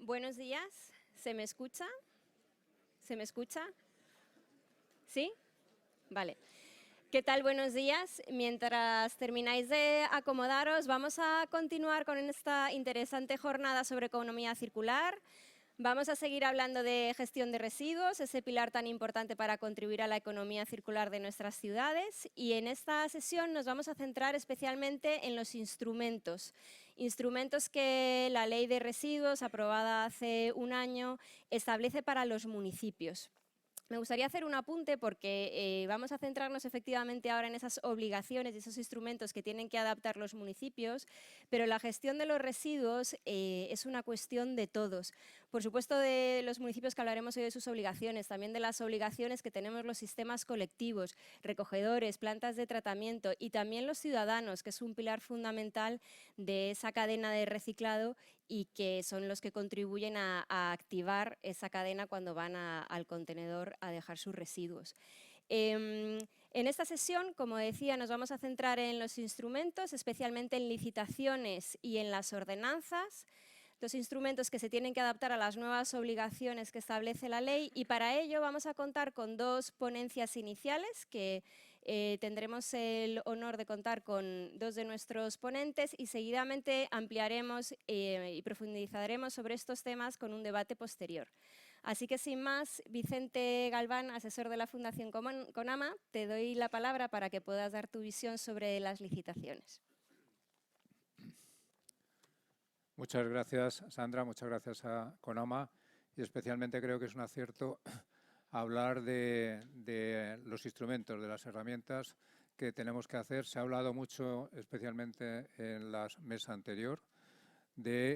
Buenos días. ¿Se me escucha? ¿Se me escucha? ¿Sí? Vale. ¿Qué tal? Buenos días. Mientras termináis de acomodaros, vamos a continuar con esta interesante jornada sobre economía circular. Vamos a seguir hablando de gestión de residuos, ese pilar tan importante para contribuir a la economía circular de nuestras ciudades. Y en esta sesión nos vamos a centrar especialmente en los instrumentos. Instrumentos que la Ley de Residuos, aprobada hace un año, establece para los municipios. Me gustaría hacer un apunte porque vamos a centrarnos efectivamente ahora en esas obligaciones y esos instrumentos que tienen que adaptar los municipios, pero la gestión de los residuos es una cuestión de todos. Por supuesto, de los municipios que hablaremos hoy de sus obligaciones, también de las obligaciones que tenemos los sistemas colectivos, recogedores, plantas de tratamiento y también los ciudadanos, que es un pilar fundamental de esa cadena de reciclado y que son los que contribuyen a activar esa cadena cuando van al contenedor a dejar sus residuos. En esta sesión, como decía, nos vamos a centrar en los instrumentos, especialmente en licitaciones y en las ordenanzas, los instrumentos que se tienen que adaptar a las nuevas obligaciones que establece la ley, y para ello vamos a contar con dos ponencias iniciales que tendremos el honor de contar con dos de nuestros ponentes y seguidamente ampliaremos y profundizaremos sobre estos temas con un debate posterior. Así que sin más, Vicente Galván, asesor de la Fundación CONAMA, te doy la palabra para que puedas dar tu visión sobre las licitaciones. Muchas gracias, Sandra, muchas gracias a CONAMA y especialmente creo que es un acierto hablar de los instrumentos, de las herramientas que tenemos que hacer. Se ha hablado mucho, especialmente en la mesa anterior, del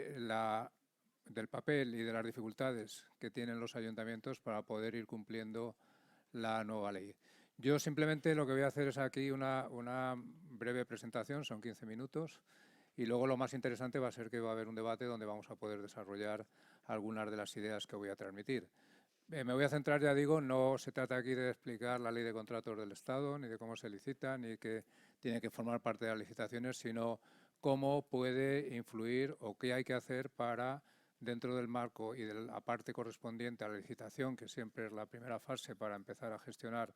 papel y de las dificultades que tienen los ayuntamientos para poder ir cumpliendo la nueva ley. Yo simplemente lo que voy a hacer es aquí una breve presentación, son 15 minutos, y luego lo más interesante va a ser que va a haber un debate donde vamos a poder desarrollar algunas de las ideas que voy a transmitir. Me voy a centrar, ya digo, no se trata aquí de explicar la ley de contratos del Estado, ni de cómo se licita, ni que tiene que formar parte de las licitaciones, sino cómo puede influir o qué hay que hacer para, dentro del marco y de la parte correspondiente a la licitación, que siempre es la primera fase para empezar a gestionar.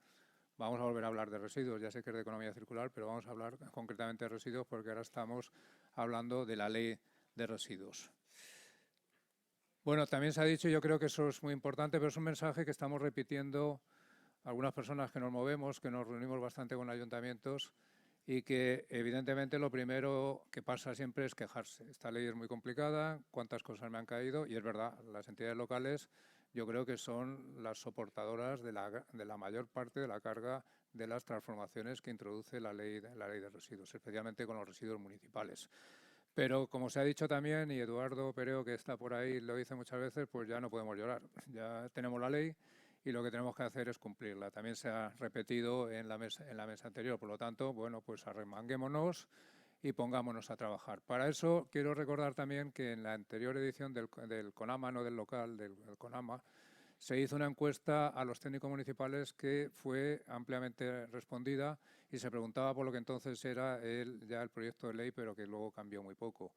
Vamos a volver a hablar de residuos, ya sé que es de economía circular, pero vamos a hablar concretamente de residuos porque ahora estamos hablando de la ley de residuos. Bueno, también se ha dicho, y yo creo que eso es muy importante, pero es un mensaje que estamos repitiendo algunas personas que nos movemos, que nos reunimos bastante con ayuntamientos y que evidentemente lo primero que pasa siempre es quejarse. Esta ley es muy complicada, cuántas cosas me han caído, y es verdad, las entidades locales yo creo que son las soportadoras de la mayor parte de la carga de las transformaciones que introduce la ley de residuos, especialmente con los residuos municipales. Pero como se ha dicho también, y Eduardo Pereo, que está por ahí, lo dice muchas veces, pues ya no podemos llorar. Ya tenemos la ley y lo que tenemos que hacer es cumplirla. También se ha repetido en la mesa anterior. Por lo tanto, bueno, pues arremanguémonos y pongámonos a trabajar. Para eso quiero recordar también que en la anterior edición del CONAMA, no del local, del CONAMA, se hizo una encuesta a los técnicos municipales que fue ampliamente respondida y se preguntaba por lo que entonces era ya el proyecto de ley, pero que luego cambió muy poco.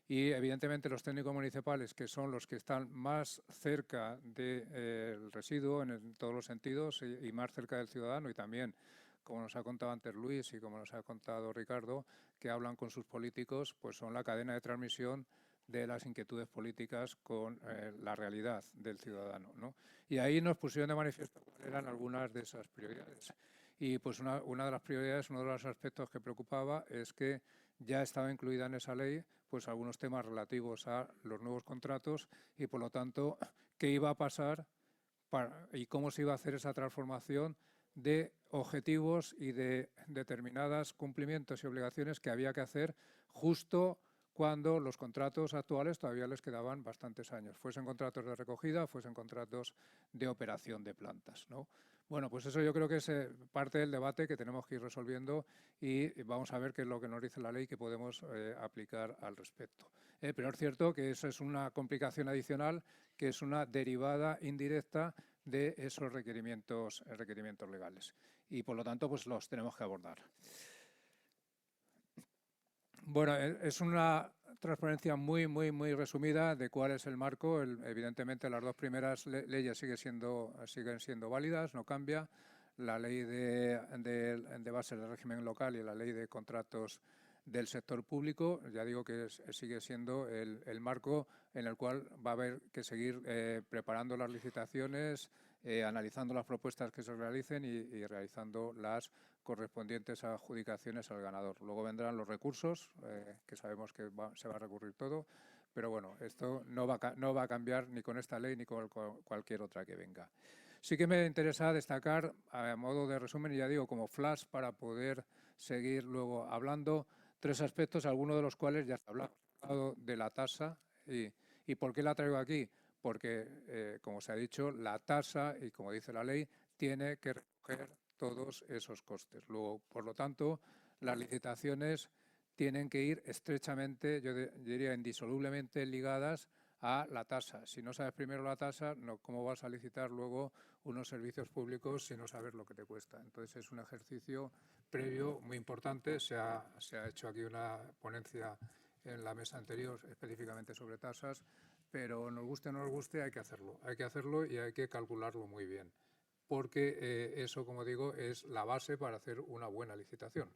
Y evidentemente los técnicos municipales, que son los que están más cerca del residuo en todos los sentidos y más cerca del ciudadano, y también, como nos ha contado antes Luis y como nos ha contado Ricardo, que hablan con sus políticos, pues son la cadena de transmisión de las inquietudes políticas con la realidad del ciudadano, ¿no? Y ahí nos pusieron de manifiesto cuáles eran algunas de esas prioridades. Y pues una de las prioridades, uno de los aspectos que preocupaba es que ya estaba incluida en esa ley pues algunos temas relativos a los nuevos contratos y, por lo tanto, qué iba a pasar y cómo se iba a hacer esa transformación de objetivos y de determinados cumplimientos y obligaciones que había que hacer justo cuando los contratos actuales todavía les quedaban bastantes años, fuesen contratos de recogida, fuesen contratos de operación de plantas, ¿no? Bueno, pues eso yo creo que es parte del debate que tenemos que ir resolviendo y vamos a ver qué es lo que nos dice la ley que podemos aplicar al respecto. Pero es cierto que eso es una complicación adicional, que es una derivada indirecta de esos requerimientos legales y, por lo tanto, pues los tenemos que abordar. Bueno, es una transparencia muy resumida de cuál es el marco. Evidentemente, las dos primeras leyes siguen siendo válidas, no cambia. La ley de bases de régimen local y la ley de contratos del sector público, ya digo que sigue siendo el marco en el cual va a haber que seguir preparando las licitaciones, analizando las propuestas que se realicen y realizando las correspondientes adjudicaciones al ganador. Luego vendrán los recursos, que sabemos que se va a recurrir todo, pero bueno, esto no va a cambiar ni con esta ley ni con cualquier otra que venga. Sí que me interesa destacar, a modo de resumen, y ya digo, como flash para poder seguir luego hablando, 3 aspectos, algunos de los cuales ya se ha hablado de la tasa. ¿Y por qué la traigo aquí? Porque, como se ha dicho, la tasa, y como dice la ley, tiene que recoger todos esos costes. Luego, por lo tanto, las licitaciones tienen que ir estrechamente, yo diría indisolublemente ligadas a la tasa. Si no sabes primero la tasa, ¿cómo vas a licitar luego unos servicios públicos si no sabes lo que te cuesta? Entonces es un ejercicio previo muy importante. Se ha hecho aquí una ponencia en la mesa anterior específicamente sobre tasas, pero nos guste o no nos guste, hay que hacerlo. Hay que hacerlo y hay que calcularlo muy bien, porque eso, como digo, es la base para hacer una buena licitación.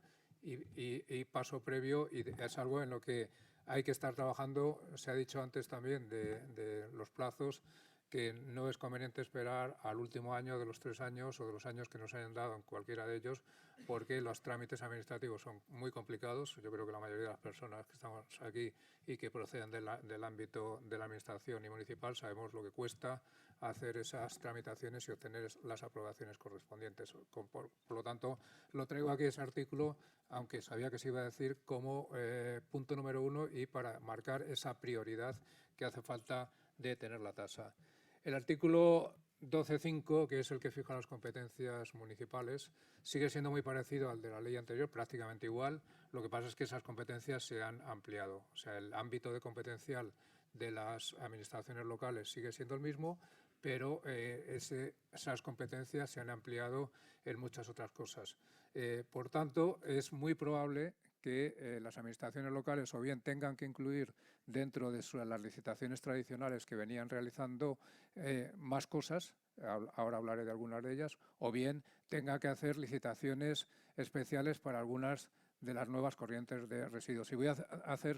Y paso previo, y es algo en lo que hay que estar trabajando. Se ha dicho antes también de los plazos, que no es conveniente esperar al último año de los 3 años o de los años que nos hayan dado en cualquiera de ellos, porque los trámites administrativos son muy complicados. Yo creo que la mayoría de las personas que estamos aquí y que proceden del ámbito de la administración y municipal sabemos lo que cuesta hacer esas tramitaciones y obtener las aprobaciones correspondientes. Por lo tanto, lo traigo aquí ese artículo, aunque sabía que se iba a decir, como punto número 1 y para marcar esa prioridad que hace falta de tener la tasa. El artículo 12.5, que es el que fija las competencias municipales, sigue siendo muy parecido al de la ley anterior, prácticamente igual. Lo que pasa es que esas competencias se han ampliado. O sea, el ámbito de competencial de las administraciones locales sigue siendo el mismo, pero esas competencias se han ampliado en muchas otras cosas. Por tanto, es muy probable que las administraciones locales o bien tengan que incluir dentro de las licitaciones tradicionales que venían realizando más cosas, ahora hablaré de algunas de ellas, o bien tenga que hacer licitaciones especiales para algunas de las nuevas corrientes de residuos. Y voy a hacer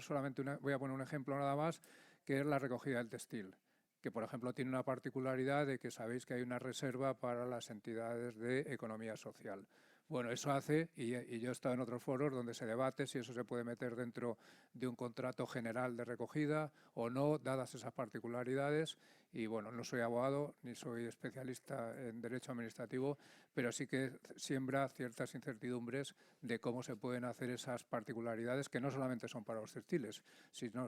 voy a poner un ejemplo nada más, que es la recogida del textil, que por ejemplo tiene una particularidad de que sabéis que hay una reserva para las entidades de economía social. Bueno, eso hace, y yo he estado en otros foros donde se debate si eso se puede meter dentro de un contrato general de recogida o no, dadas esas particularidades. Y bueno, no soy abogado ni soy especialista en derecho administrativo, pero sí que siembra ciertas incertidumbres de cómo se pueden hacer esas particularidades, que no solamente son para los textiles, sino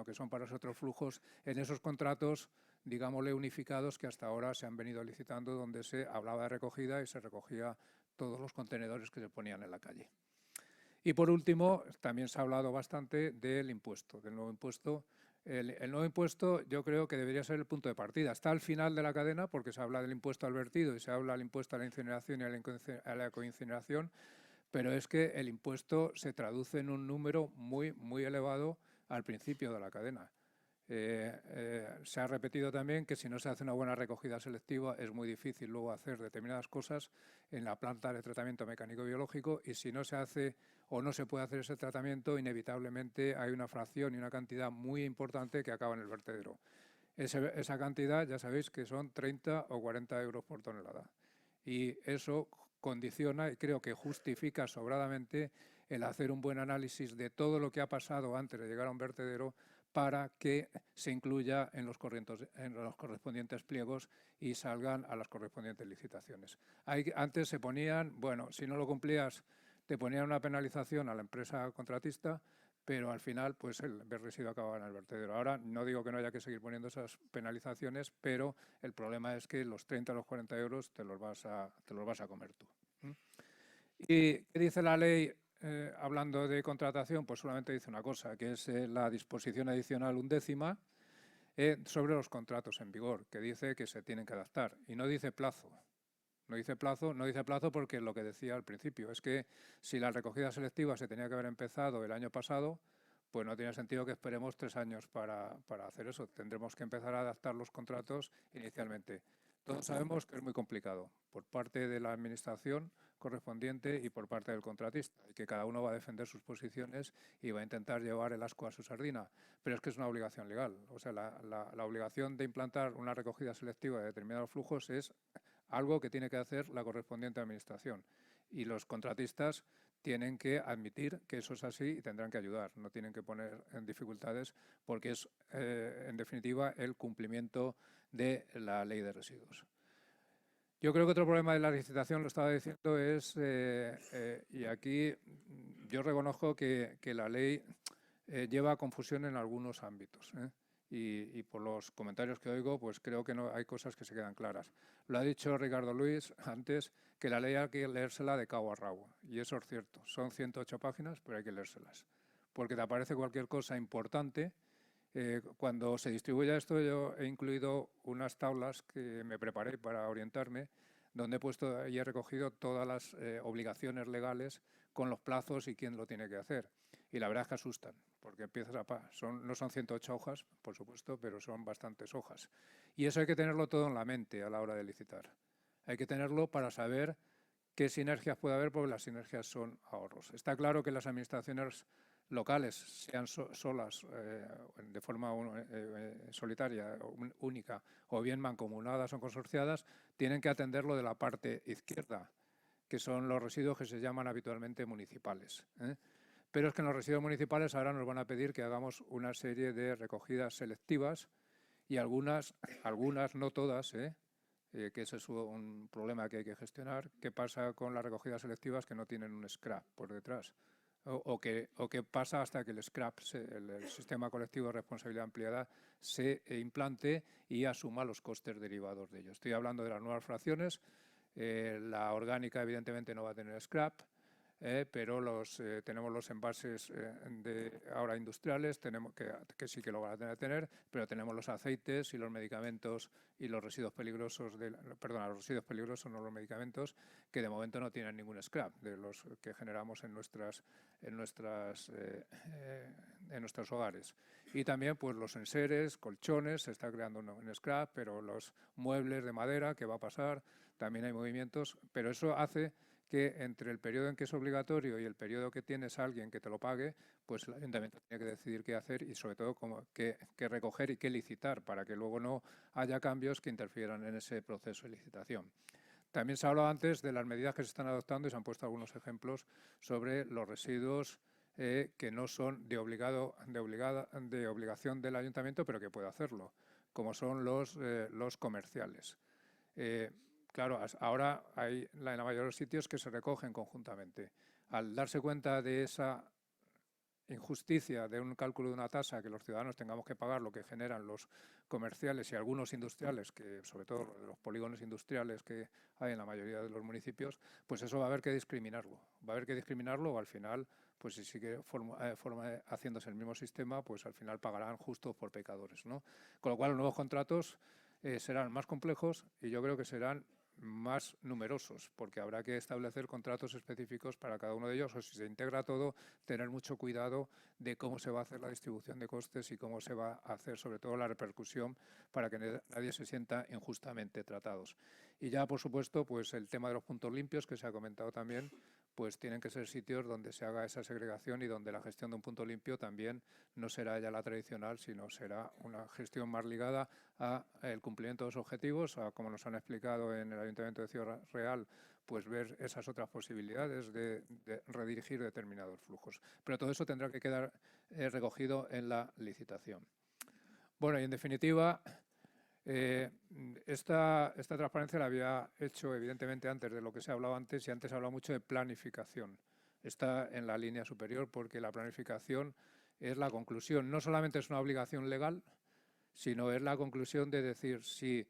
que son para los otros flujos en esos contratos, digámosle, unificados que hasta ahora se han venido licitando, donde se hablaba de recogida y se recogía todos los contenedores que se ponían en la calle. Y por último, también se ha hablado bastante del impuesto, del nuevo impuesto. El nuevo impuesto yo creo que debería ser el punto de partida. Está al final de la cadena porque se habla del impuesto al vertido y se habla del impuesto a la incineración y a la ecoincineración, pero es que el impuesto se traduce en un número muy elevado al principio de la cadena. Se ha repetido también que si no se hace una buena recogida selectiva es muy difícil luego hacer determinadas cosas en la planta de tratamiento mecánico-biológico, y si no se hace o no se puede hacer ese tratamiento, inevitablemente hay una fracción y una cantidad muy importante que acaba en el vertedero. Esa cantidad ya sabéis que son 30 o 40 euros por tonelada, y eso condiciona y creo que justifica sobradamente el hacer un buen análisis de todo lo que ha pasado antes de llegar a un vertedero para que se incluya en los correspondientes pliegos y salgan a las correspondientes licitaciones. Antes se ponían, bueno, si no lo cumplías, te ponían una penalización a la empresa contratista, pero al final pues el residuo acababa en el vertedero. Ahora no digo que no haya que seguir poniendo esas penalizaciones, pero el problema es que los 30 o los 40 euros te los vas a comer tú. ¿Y qué dice la ley? Hablando de contratación, pues solamente dice una cosa, que es la disposición adicional 11ª sobre los contratos en vigor, que dice que se tienen que adaptar, y no dice plazo. No dice plazo porque lo que decía al principio es que si la recogida selectiva se tenía que haber empezado el año pasado, pues no tiene sentido que esperemos 3 años para hacer eso. Tendremos que empezar a adaptar los contratos inicialmente. Todos sabemos que es muy complicado por parte de la administración correspondiente y por parte del contratista, y que cada uno va a defender sus posiciones y va a intentar llevar el ascua a su sardina. Pero es que es una obligación legal. O sea, la obligación de implantar una recogida selectiva de determinados flujos es algo que tiene que hacer la correspondiente administración. Y los contratistas tienen que admitir que eso es así y tendrán que ayudar. No tienen que poner en dificultades porque es, en definitiva, el cumplimiento de la ley de residuos. Yo creo que otro problema de la licitación, lo estaba diciendo, es, y aquí yo reconozco que la ley lleva a confusión en algunos ámbitos, y por los comentarios que oigo, pues creo que no hay cosas que se quedan claras. Lo ha dicho Ricardo Luis antes, que la ley hay que leérsela de cabo a rabo, y eso es cierto. Son 108 páginas, pero hay que leérselas, porque te aparece cualquier cosa importante. Cuando se distribuya esto, yo he incluido unas tablas que me preparé para orientarme, donde he puesto y he recogido todas las obligaciones legales con los plazos y quién lo tiene que hacer. Y la verdad es que asustan, porque empiezas no son 108 hojas, por supuesto, pero son bastantes hojas. Y eso hay que tenerlo todo en la mente a la hora de licitar. Hay que tenerlo para saber qué sinergias puede haber, porque las sinergias son ahorros. Está claro que las administraciones locales, sean solas, de forma solitaria, única, o bien mancomunadas o consorciadas, tienen que atenderlo de la parte izquierda, que son los residuos que se llaman habitualmente municipales. Pero es que en los residuos municipales ahora nos van a pedir que hagamos una serie de recogidas selectivas y algunas no todas, que ese es un problema que hay que gestionar. ¿Qué pasa con las recogidas selectivas que no tienen un scrap por detrás? O qué pasa hasta que el scrap, el sistema colectivo de responsabilidad ampliada, se implante y asuma los costes derivados de ello. Estoy hablando de las nuevas fracciones. La orgánica evidentemente no va a tener scrap, pero tenemos los envases ahora industriales, tenemos que sí que lo van a tener, pero tenemos los aceites y los medicamentos y los residuos peligrosos, los residuos peligrosos, no los medicamentos, que de momento no tienen ningún scrap de los que generamos en nuestros hogares. Y también pues los enseres, colchones, se está creando un scrap, pero los muebles de madera, ¿qué va a pasar? También hay movimientos, pero eso hace que entre el periodo en que es obligatorio y el periodo que tienes a alguien que te lo pague, pues el ayuntamiento tiene que decidir qué hacer y sobre todo qué recoger y qué licitar, para que luego no haya cambios que interfieran en ese proceso de licitación. También se ha hablado antes de las medidas que se están adoptando y se han puesto algunos ejemplos sobre los residuos que no son de obligación del ayuntamiento, pero que puede hacerlo, como son los comerciales. Claro, ahora hay en la mayoría de los sitios que se recogen conjuntamente. Al darse cuenta de esa injusticia de un cálculo de una tasa que los ciudadanos tengamos que pagar lo que generan los comerciales y algunos industriales, que sobre todo los polígonos industriales que hay en la mayoría de los municipios, pues eso va a haber que discriminarlo. Va a haber que discriminarlo o al final, pues si sigue haciéndose el mismo sistema, pues al final pagarán justos por pecadores, ¿no? Con lo cual los nuevos contratos serán más complejos y yo creo que serán más numerosos, porque habrá que establecer contratos específicos para cada uno de ellos, o si se integra todo, tener mucho cuidado de cómo se va a hacer la distribución de costes y cómo se va a hacer sobre todo la repercusión para que nadie se sienta injustamente tratados. Y ya, por supuesto, pues el tema de los puntos limpios, que se ha comentado también, pues tienen que ser sitios donde se haga esa segregación y donde la gestión de un punto limpio también no será ya la tradicional, sino será una gestión más ligada al cumplimiento de los objetivos, a como nos han explicado en el Ayuntamiento de Ciudad Real, pues ver esas otras posibilidades de redirigir determinados flujos. Pero todo eso tendrá que quedar recogido en la licitación. Bueno, y en definitiva, esta transparencia la había hecho evidentemente antes de lo que se ha hablado antes, y antes se ha hablado mucho de planificación. Está en la línea superior porque la planificación es la conclusión. No solamente es una obligación legal, sino es la conclusión de decir si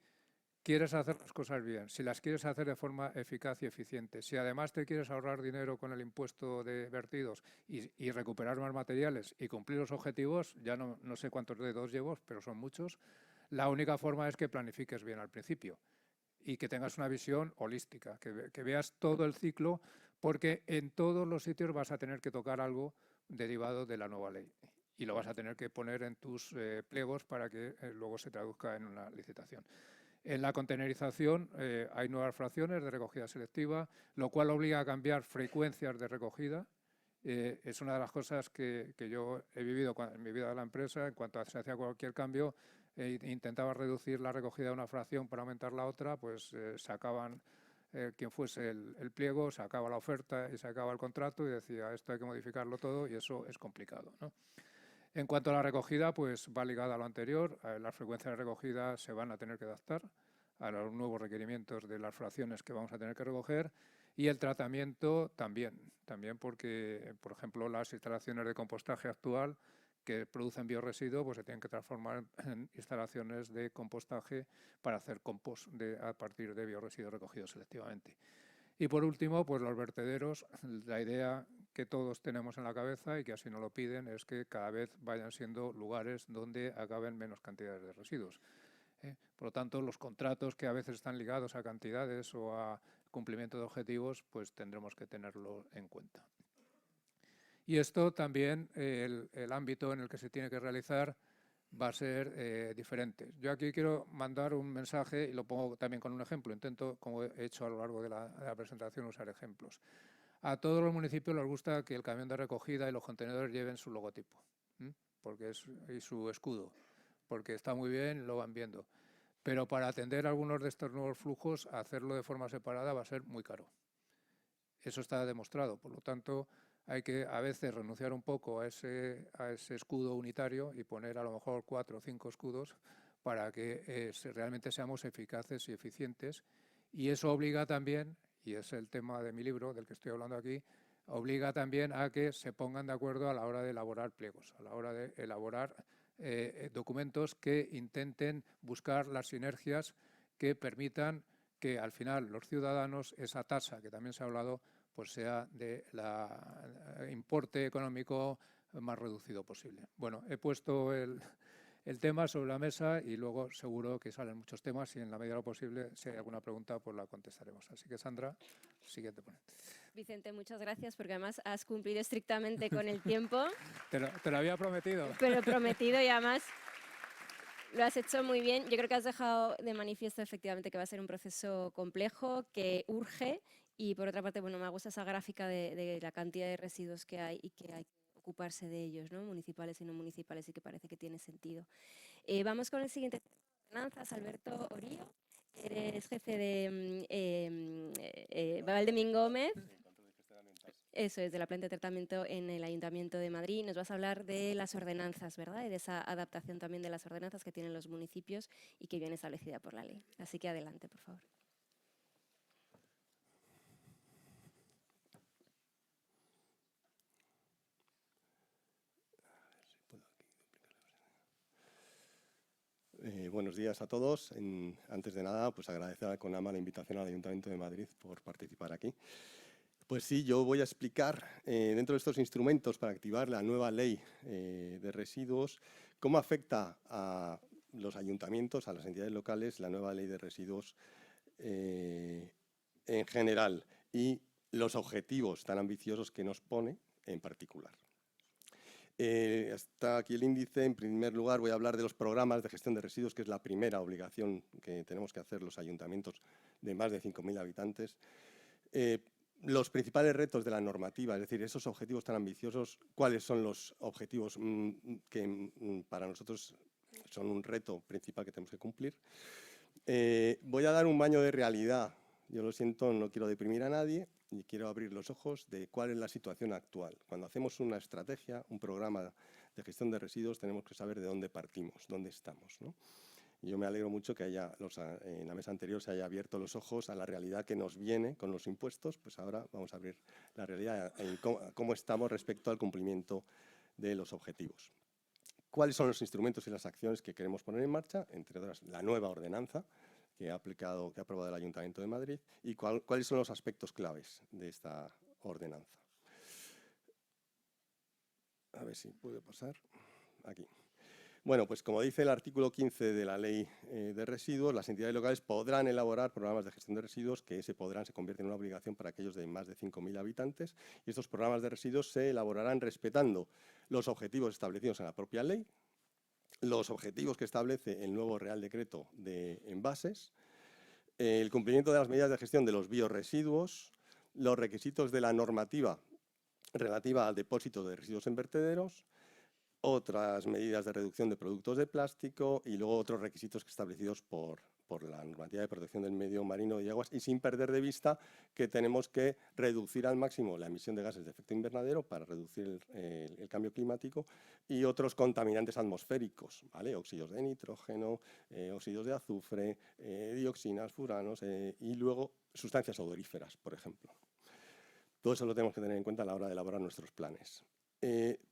quieres hacer las cosas bien, si las quieres hacer de forma eficaz y eficiente, si además te quieres ahorrar dinero con el impuesto de vertidos y recuperar más materiales y cumplir los objetivos, ya no sé cuántos dedos llevo, pero son muchos, la única forma es que planifiques bien al principio. y que tengas una visión holística, que veas todo el ciclo, porque en todos los sitios vas a tener que tocar algo derivado de la nueva ley y lo vas a tener que poner en tus pliegos para que luego se traduzca en una licitación. En la contenerización hay nuevas fracciones de recogida selectiva, lo cual obliga a cambiar frecuencias de recogida. Es una de las cosas que yo he vivido en mi vida de la empresa. En cuanto se hacía cualquier cambio, intentaba reducir la recogida de una fracción para aumentar la otra, pues sacaban quien fuese el pliego, sacaba la oferta y sacaba el contrato y decía, esto hay que modificarlo todo y eso es complicado, ¿no? En cuanto a la recogida, pues va ligada a lo anterior. Las frecuencias de recogida se van a tener que adaptar a los nuevos requerimientos de las fracciones que vamos a tener que recoger y el tratamiento también porque, por ejemplo, las instalaciones de compostaje actual que producen biorresiduos pues se tienen que transformar en instalaciones de compostaje para hacer compost a partir de biorresiduos recogidos selectivamente. Y por último, pues los vertederos, la idea que todos tenemos en la cabeza y que así nos lo piden es que cada vez vayan siendo lugares donde acaben menos cantidades de residuos. Por lo tanto, los contratos que a veces están ligados a cantidades o a cumplimiento de objetivos, pues tendremos que tenerlo en cuenta. Y esto también, el ámbito en el que se tiene que realizar va a ser diferente. Yo aquí quiero mandar un mensaje y lo pongo también con un ejemplo. Intento, como he hecho a lo largo de la presentación, usar ejemplos. A todos los municipios les gusta que el camión de recogida y los contenedores lleven su logotipo, porque y su escudo, porque está muy bien, lo van viendo. Pero para atender algunos de estos nuevos flujos, hacerlo de forma separada va a ser muy caro. Eso está demostrado. Por lo tanto, hay que a veces renunciar un poco a ese escudo unitario y poner a lo mejor 4 o 5 escudos para que realmente seamos eficaces y eficientes. Y eso obliga también, y es el tema de mi libro del que estoy hablando aquí, obliga también a que se pongan de acuerdo a la hora de elaborar pliegos, a la hora de elaborar documentos que intenten buscar las sinergias que permitan que al final los ciudadanos, esa tasa que también se ha hablado, pues sea de importe económico más reducido posible. Bueno, he puesto el tema sobre la mesa y luego seguro que salen muchos temas y en la medida de lo posible, si hay alguna pregunta, pues la contestaremos. Así que, Sandra, siguiente ponente. Vicente, muchas gracias porque además has cumplido estrictamente con el tiempo. Te lo había prometido. Pero prometido y además lo has hecho muy bien. Yo creo que has dejado de manifiesto efectivamente que va a ser un proceso complejo, que urge. Y por otra parte, bueno, me gusta esa gráfica de la cantidad de residuos que hay y que hay que ocuparse de ellos, ¿no? Municipales y no municipales, y que parece que tiene sentido. Vamos con el siguiente tema de ordenanzas. Alberto Orío, eres jefe de Valdemín Gómez. Eso es, de la planta de tratamiento en el Ayuntamiento de Madrid. Nos vas a hablar de las ordenanzas, ¿verdad? Y de esa adaptación también de las ordenanzas que tienen los municipios y que viene establecida por la ley. Así que adelante, por favor. Buenos días a todos. Antes de nada, pues agradecer a CONAMA la invitación al Ayuntamiento de Madrid por participar aquí. Pues sí, yo voy a explicar dentro de estos instrumentos para activar la nueva ley de residuos, cómo afecta a los ayuntamientos, a las entidades locales, la nueva ley de residuos en general y los objetivos tan ambiciosos que nos pone en particular. Está aquí el índice. En primer lugar, voy a hablar de los programas de gestión de residuos, que es la primera obligación que tenemos que hacer los ayuntamientos de más de 5.000 habitantes. Los principales retos de la normativa, es decir, esos objetivos tan ambiciosos, cuáles son los objetivos que para nosotros son un reto principal que tenemos que cumplir. Voy a dar un baño de realidad. Yo lo siento, no quiero deprimir a nadie y quiero abrir los ojos de cuál es la situación actual. Cuando hacemos una estrategia, un programa de gestión de residuos, tenemos que saber de dónde partimos, dónde estamos, ¿no? Y yo me alegro mucho que en la mesa anterior se haya abierto los ojos a la realidad que nos viene con los impuestos. Pues ahora vamos a abrir la realidad en cómo estamos respecto al cumplimiento de los objetivos. ¿Cuáles son los instrumentos y las acciones que queremos poner en marcha? Entre otras, la nueva ordenanza que ha aprobado el Ayuntamiento de Madrid y cuáles son los aspectos claves de esta ordenanza. A ver si puede pasar aquí. Bueno, pues como dice el artículo 15 de la Ley de Residuos, las entidades locales podrán elaborar programas de gestión de residuos que se convierten en una obligación para aquellos de más de 5.000 habitantes, y estos programas de residuos se elaborarán respetando los objetivos establecidos en la propia ley, los objetivos que establece el nuevo Real Decreto de Envases, el cumplimiento de las medidas de gestión de los biorresiduos, los requisitos de la normativa relativa al depósito de residuos en vertederos, otras medidas de reducción de productos de plástico y luego otros requisitos establecidos por la normativa de protección del medio marino y aguas, y sin perder de vista que tenemos que reducir al máximo la emisión de gases de efecto invernadero para reducir el cambio climático y otros contaminantes atmosféricos, ¿vale? Óxidos de nitrógeno, óxidos de azufre, dioxinas, furanos y luego sustancias odoríferas, por ejemplo. Todo eso lo tenemos que tener en cuenta a la hora de elaborar nuestros planes.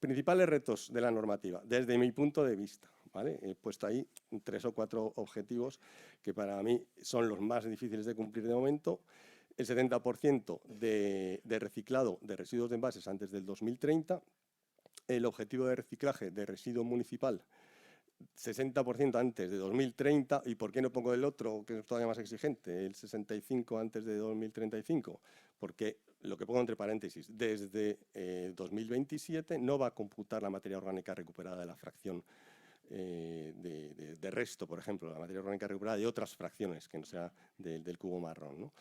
Principales retos de la normativa, desde mi punto de vista, ¿vale? He puesto ahí 3 o 4 objetivos que para mí son los más difíciles de cumplir de momento. El 70% de reciclado de residuos de envases antes del 2030, el objetivo de reciclaje de residuo municipal 60% antes de 2030, ¿y por qué no pongo el otro, que es todavía más exigente, el 65% antes de 2035? Porque lo que pongo entre paréntesis, desde 2027 no va a computar la materia orgánica recuperada de la fracción de resto, por ejemplo, la materia orgánica recuperada de otras fracciones, que no sea del cubo marrón, ¿no?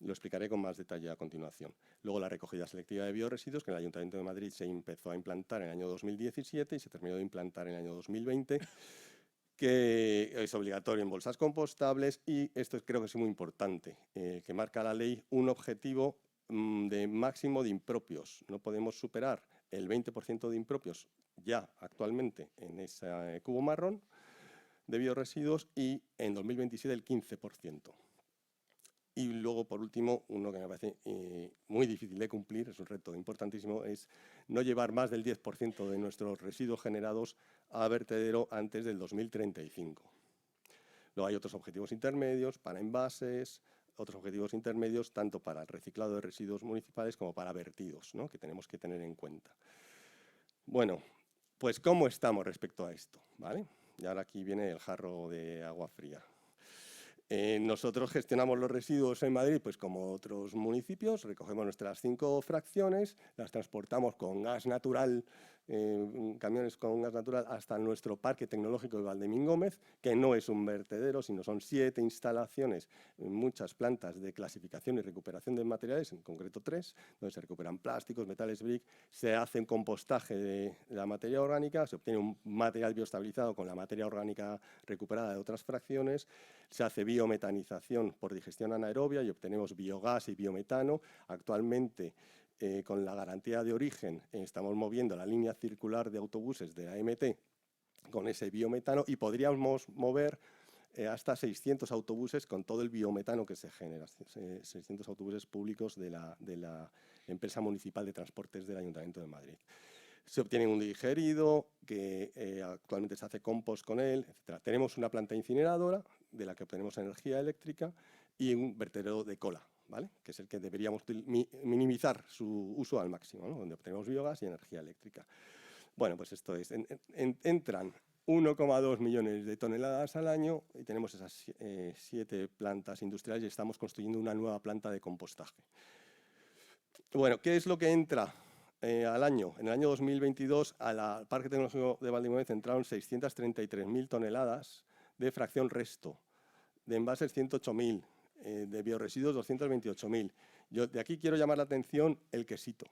Lo explicaré con más detalle a continuación. Luego, la recogida selectiva de biorresiduos, que en el Ayuntamiento de Madrid se empezó a implantar en el año 2017 y se terminó de implantar en el año 2020, que es obligatorio en bolsas compostables, y esto creo que es muy importante, que marca la ley un objetivo de máximo de impropios. No podemos superar el 20% de impropios ya actualmente en ese cubo marrón de biorresiduos y en 2027 el 15%. Y luego, por último, uno que me parece muy difícil de cumplir, es un reto importantísimo, es no llevar más del 10% de nuestros residuos generados a vertedero antes del 2035. Luego hay otros objetivos intermedios para envases, otros objetivos intermedios tanto para el reciclado de residuos municipales como para vertidos, ¿no?, que tenemos que tener en cuenta. Bueno, pues ¿cómo estamos respecto a esto? ¿Vale? Y ahora aquí viene el jarro de agua fría. Nosotros gestionamos los residuos en Madrid, pues como otros municipios, recogemos nuestras 5 fracciones, las transportamos con gas natural, camiones con gas natural, hasta nuestro parque tecnológico de Valdemín Gómez, que no es un vertedero, sino son 7 instalaciones, muchas plantas de clasificación y recuperación de materiales, en concreto 3, donde se recuperan plásticos, metales BRIC, se hace un compostaje de la materia orgánica, se obtiene un material bioestabilizado con la materia orgánica recuperada de otras fracciones, se hace biometanización por digestión anaerobia y obtenemos biogás y biometano. Actualmente, con la garantía de origen, estamos moviendo la línea circular de autobuses de AMT con ese biometano y podríamos mover hasta 600 autobuses con todo el biometano que se genera, 600 autobuses públicos de la empresa municipal de transportes del Ayuntamiento de Madrid. Se obtiene un digerido, que actualmente se hace compost con él, etc. Tenemos una planta incineradora de la que obtenemos energía eléctrica y un vertedero de cola, ¿vale?, que es el que deberíamos minimizar su uso al máximo, ¿no?, donde obtenemos biogás y energía eléctrica. Bueno, pues esto es, entran 1,2 millones de toneladas al año y tenemos esas 7 plantas industriales y estamos construyendo una nueva planta de compostaje. Bueno, ¿qué es lo que entra al año? En el año 2022 al Parque Tecnológico de Valdemín Gómez entraron 633.000 toneladas de fracción resto, de envases 108.000, de biorresiduos 228.000. Yo de aquí quiero llamar la atención el quesito.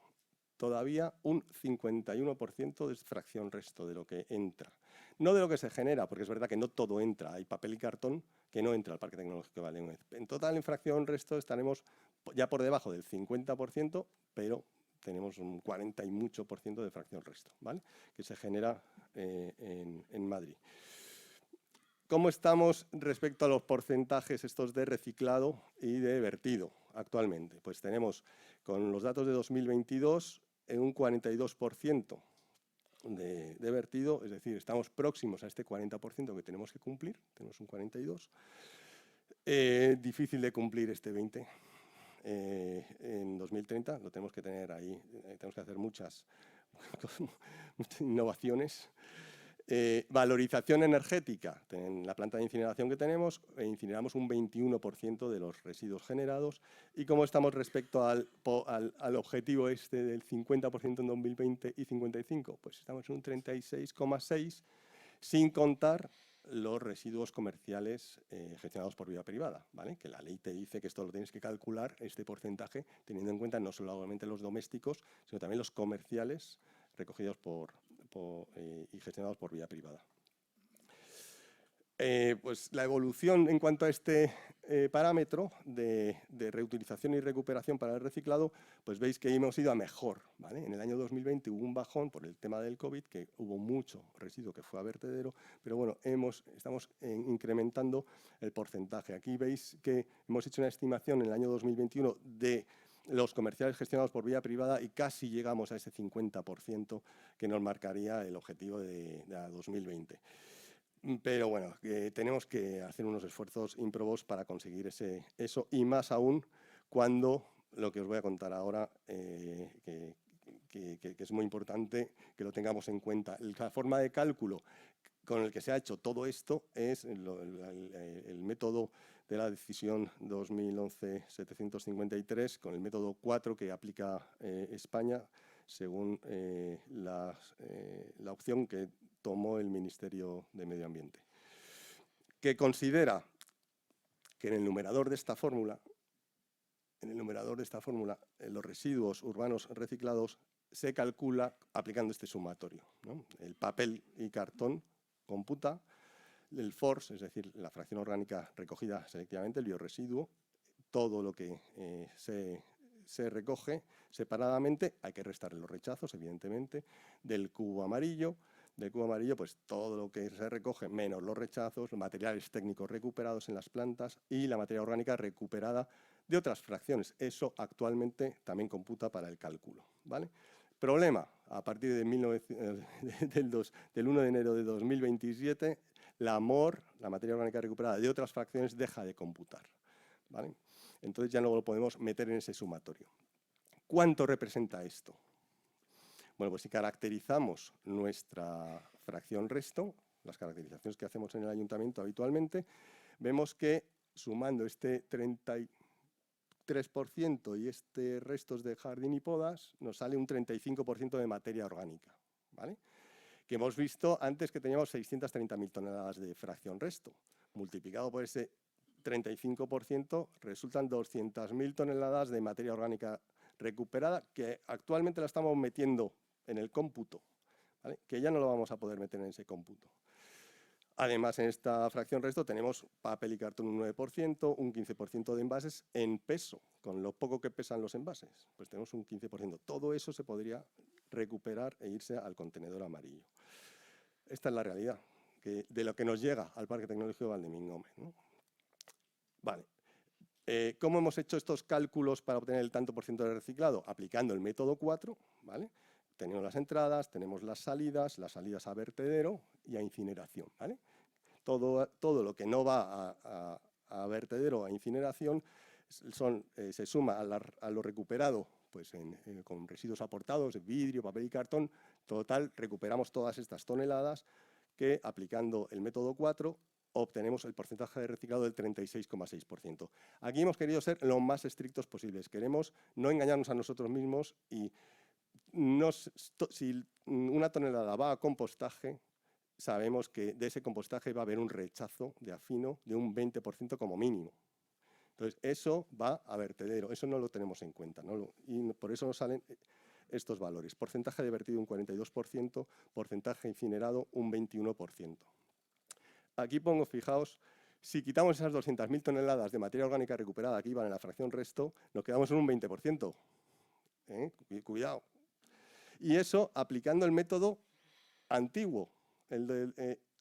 Todavía un 51% de fracción resto de lo que entra. No de lo que se genera, porque es verdad que no todo entra. Hay papel y cartón que no entra al Parque Tecnológico de Valdemín Gómez. En total, en fracción resto estaremos ya por debajo del 50%, pero tenemos un 40 y mucho por ciento de fracción resto, ¿vale?, que se genera en Madrid. ¿Cómo estamos respecto a los porcentajes estos de reciclado y de vertido actualmente? Pues tenemos, con los datos de 2022, un 42% de vertido, es decir, estamos próximos a este 40% que tenemos que cumplir, tenemos un 42%. Difícil de cumplir este 20%. En 2030 lo tenemos que tener ahí, tenemos que hacer muchas innovaciones. Valorización energética. En la planta de incineración que tenemos, incineramos un 21% de los residuos generados. ¿Y cómo estamos respecto al objetivo este del 50% en 2020 y 55%? Pues estamos en un 36,6%, sin contar los residuos comerciales gestionados por vía privada, ¿vale? Que la ley te dice que esto lo tienes que calcular, este porcentaje, teniendo en cuenta no solamente los domésticos, sino también los comerciales recogidos y gestionados por vía privada. Pues la evolución en cuanto a este parámetro de reutilización y recuperación para el reciclado, pues veis que hemos ido a mejor, ¿vale? En el año 2020 hubo un bajón por el tema del COVID, que hubo mucho residuo que fue a vertedero, pero bueno, estamos incrementando el porcentaje. Aquí veis que hemos hecho una estimación en el año 2021 de los comerciales gestionados por vía privada y casi llegamos a ese 50% que nos marcaría el objetivo de 2020. Pero bueno, tenemos que hacer unos esfuerzos ímprobos para conseguir eso, y más aún cuando lo que os voy a contar ahora, que es muy importante que lo tengamos en cuenta. La forma de cálculo con el que se ha hecho todo esto es el método de la decisión 2011-753, con el método 4 que aplica España, según la opción que tomó el Ministerio de Medio Ambiente, que considera que en el numerador de esta fórmula, los residuos urbanos reciclados se calcula aplicando este sumatorio, ¿no? El papel y cartón computa, el FORS, es decir, la fracción orgánica recogida selectivamente, el biorresiduo, todo lo que se recoge separadamente, hay que restarle los rechazos, evidentemente, del cubo amarillo, pues todo lo que se recoge menos los rechazos, los materiales técnicos recuperados en las plantas y la materia orgánica recuperada de otras fracciones. Eso actualmente también computa para el cálculo, ¿vale? Problema, a partir del 1 de enero de 2027, la MOR, la materia orgánica recuperada de otras fracciones, deja de computar, ¿vale? Entonces ya no lo podemos meter en ese sumatorio. ¿Cuánto representa esto? Bueno, pues si caracterizamos nuestra fracción resto, las caracterizaciones que hacemos en el ayuntamiento habitualmente, vemos que sumando este 33% y este restos de jardín y podas, nos sale un 35% de materia orgánica, ¿vale? Que hemos visto antes que teníamos 630.000 toneladas de fracción resto. Multiplicado por ese 35%, resultan 200.000 toneladas de materia orgánica recuperada, que actualmente la estamos metiendo en el cómputo, ¿vale? Que ya no lo vamos a poder meter en ese cómputo. Además, en esta fracción resto tenemos papel y cartón un 9%, un 15% de envases en peso, con lo poco que pesan los envases, pues tenemos un 15%. Todo eso se podría recuperar e irse al contenedor amarillo. Esta es la realidad de lo que nos llega al Parque Tecnológico de Valdemingo, ¿no? Vale. ¿Cómo hemos hecho estos cálculos para obtener el tanto por ciento de reciclado? Aplicando el método 4, ¿vale? Tenemos las entradas, tenemos las salidas a vertedero y a incineración, ¿vale? Todo lo que no va a vertedero o a incineración se suma a lo recuperado, pues con residuos aportados, vidrio, papel y cartón. Total, recuperamos todas estas toneladas que, aplicando el método 4, obtenemos el porcentaje de reciclado del 36,6%. Aquí hemos querido ser lo más estrictos posibles. Queremos no engañarnos a nosotros mismos y si una tonelada va a compostaje, sabemos que de ese compostaje va a haber un rechazo de afino de un 20% como mínimo. Entonces, eso va a vertedero, eso no lo tenemos en cuenta, ¿no? Y por eso nos salen estos valores. Porcentaje de vertido un 42%, porcentaje incinerado un 21%. Aquí pongo, fijaos, si quitamos esas 200.000 toneladas de materia orgánica recuperada que iban en la fracción resto, nos quedamos en un 20%. Cuidado. Y eso aplicando el método antiguo.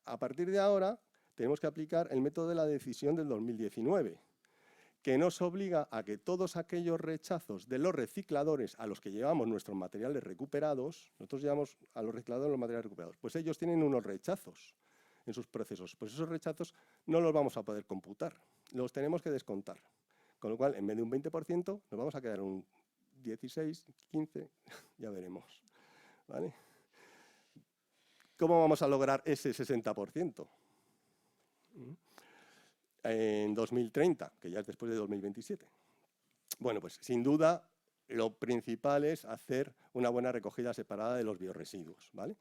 A partir de ahora tenemos que aplicar el método de la decisión del 2019, que nos obliga a que todos aquellos rechazos de los recicladores a los que llevamos nuestros materiales recuperados, nosotros llevamos a los recicladores los materiales recuperados, pues ellos tienen unos rechazos en sus procesos. Pues esos rechazos no los vamos a poder computar, los tenemos que descontar. Con lo cual, en vez de un 20%, nos vamos a quedar un 16, 15, ya veremos, ¿vale? ¿Cómo vamos a lograr ese 60%? En 2030, que ya es después de 2027. Bueno, pues sin duda lo principal es hacer una buena recogida separada de los biorresiduos, ¿vale?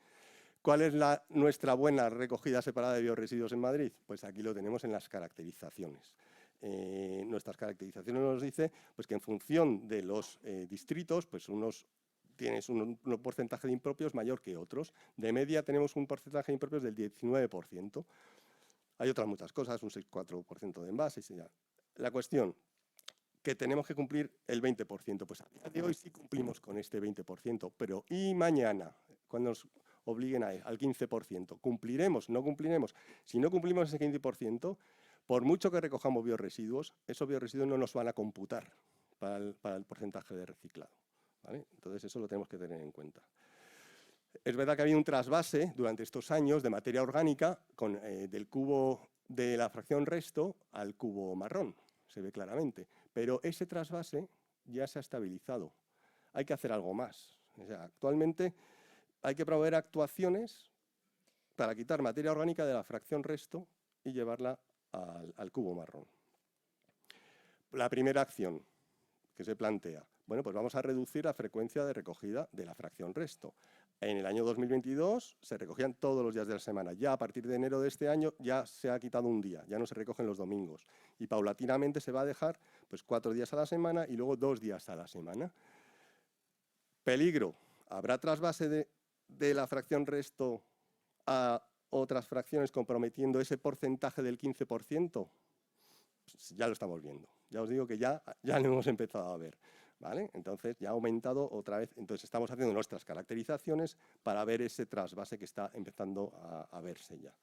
¿Cuál es nuestra buena recogida separada de biorresiduos en Madrid? Pues aquí lo tenemos en las caracterizaciones. Nuestras caracterizaciones nos dice pues, que en función de los distritos, pues tienes un porcentaje de impropios mayor que otros. De media tenemos un porcentaje de impropios del 19%. Hay otras muchas cosas, un 6,4% de envases y ya. La cuestión, que tenemos que cumplir el 20%. Pues a día de hoy sí cumplimos con este 20%, pero ¿y mañana? Cuando nos obliguen al 15%, ¿cumpliremos? ¿No cumpliremos? Si no cumplimos ese 15%, por mucho que recojamos biorresiduos, esos biorresiduos no nos van a computar para el porcentaje de reciclado, ¿vale? Entonces eso lo tenemos que tener en cuenta. Es verdad que ha habido un trasvase durante estos años de materia orgánica del cubo de la fracción resto al cubo marrón, se ve claramente, pero ese trasvase ya se ha estabilizado. Hay que hacer algo más. O sea, actualmente hay que promover actuaciones para quitar materia orgánica de la fracción resto y llevarla al cubo marrón. La primera acción que se plantea, bueno, pues vamos a reducir la frecuencia de recogida de la fracción resto. En el año 2022 se recogían todos los días de la semana. Ya a partir de enero de este año ya se ha quitado un día, ya no se recogen los domingos. Y paulatinamente se va a dejar pues 4 días a la semana y luego 2 días a la semana. Peligro, ¿habrá trasvase de la fracción resto a otras fracciones comprometiendo ese porcentaje del 15%? Pues ya lo estamos viendo. Ya os digo que ya lo hemos empezado a ver, ¿vale? Entonces ya ha aumentado otra vez. Entonces estamos haciendo nuestras caracterizaciones para ver ese trasvase que está empezando a verse ya.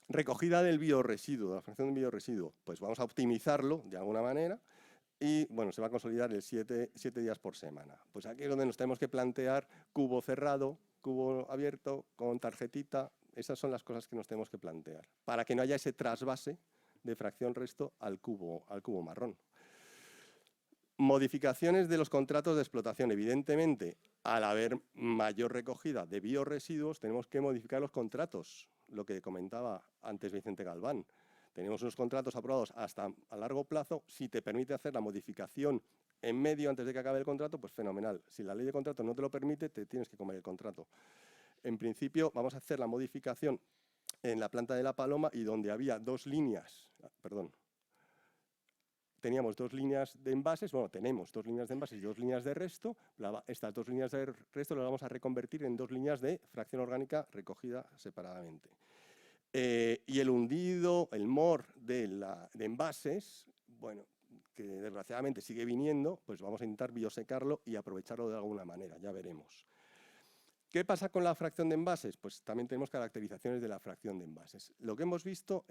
Recogida del biorresiduo, de la fracción del biorresiduo, pues vamos a optimizarlo de alguna manera y bueno, se va a consolidar el 7 días por semana. Pues aquí es donde nos tenemos que plantear cubo cerrado, cubo abierto, con tarjetita. Esas son las cosas que nos tenemos que plantear para que no haya ese trasvase de fracción resto al cubo marrón. Modificaciones de los contratos de explotación. Evidentemente, al haber mayor recogida de biorresiduos, tenemos que modificar los contratos, lo que comentaba antes Vicente Galván. Tenemos unos contratos aprobados hasta a largo plazo. Si te permite hacer la modificación en medio antes de que acabe el contrato, pues fenomenal. Si la ley de contrato no te lo permite, te tienes que comer el contrato. En principio, vamos a hacer la modificación en la planta de La Paloma y donde había teníamos 2 líneas de envases, bueno, tenemos 2 líneas de envases y 2 líneas de resto. Estas 2 líneas de resto las vamos a reconvertir en 2 líneas de fracción orgánica recogida separadamente. Y el hundido, el MOR de envases, bueno, que desgraciadamente sigue viniendo, pues vamos a intentar biosecarlo y aprovecharlo de alguna manera, ya veremos. ¿Qué pasa con la fracción de envases? Pues también tenemos caracterizaciones de la fracción de envases. Lo que hemos visto,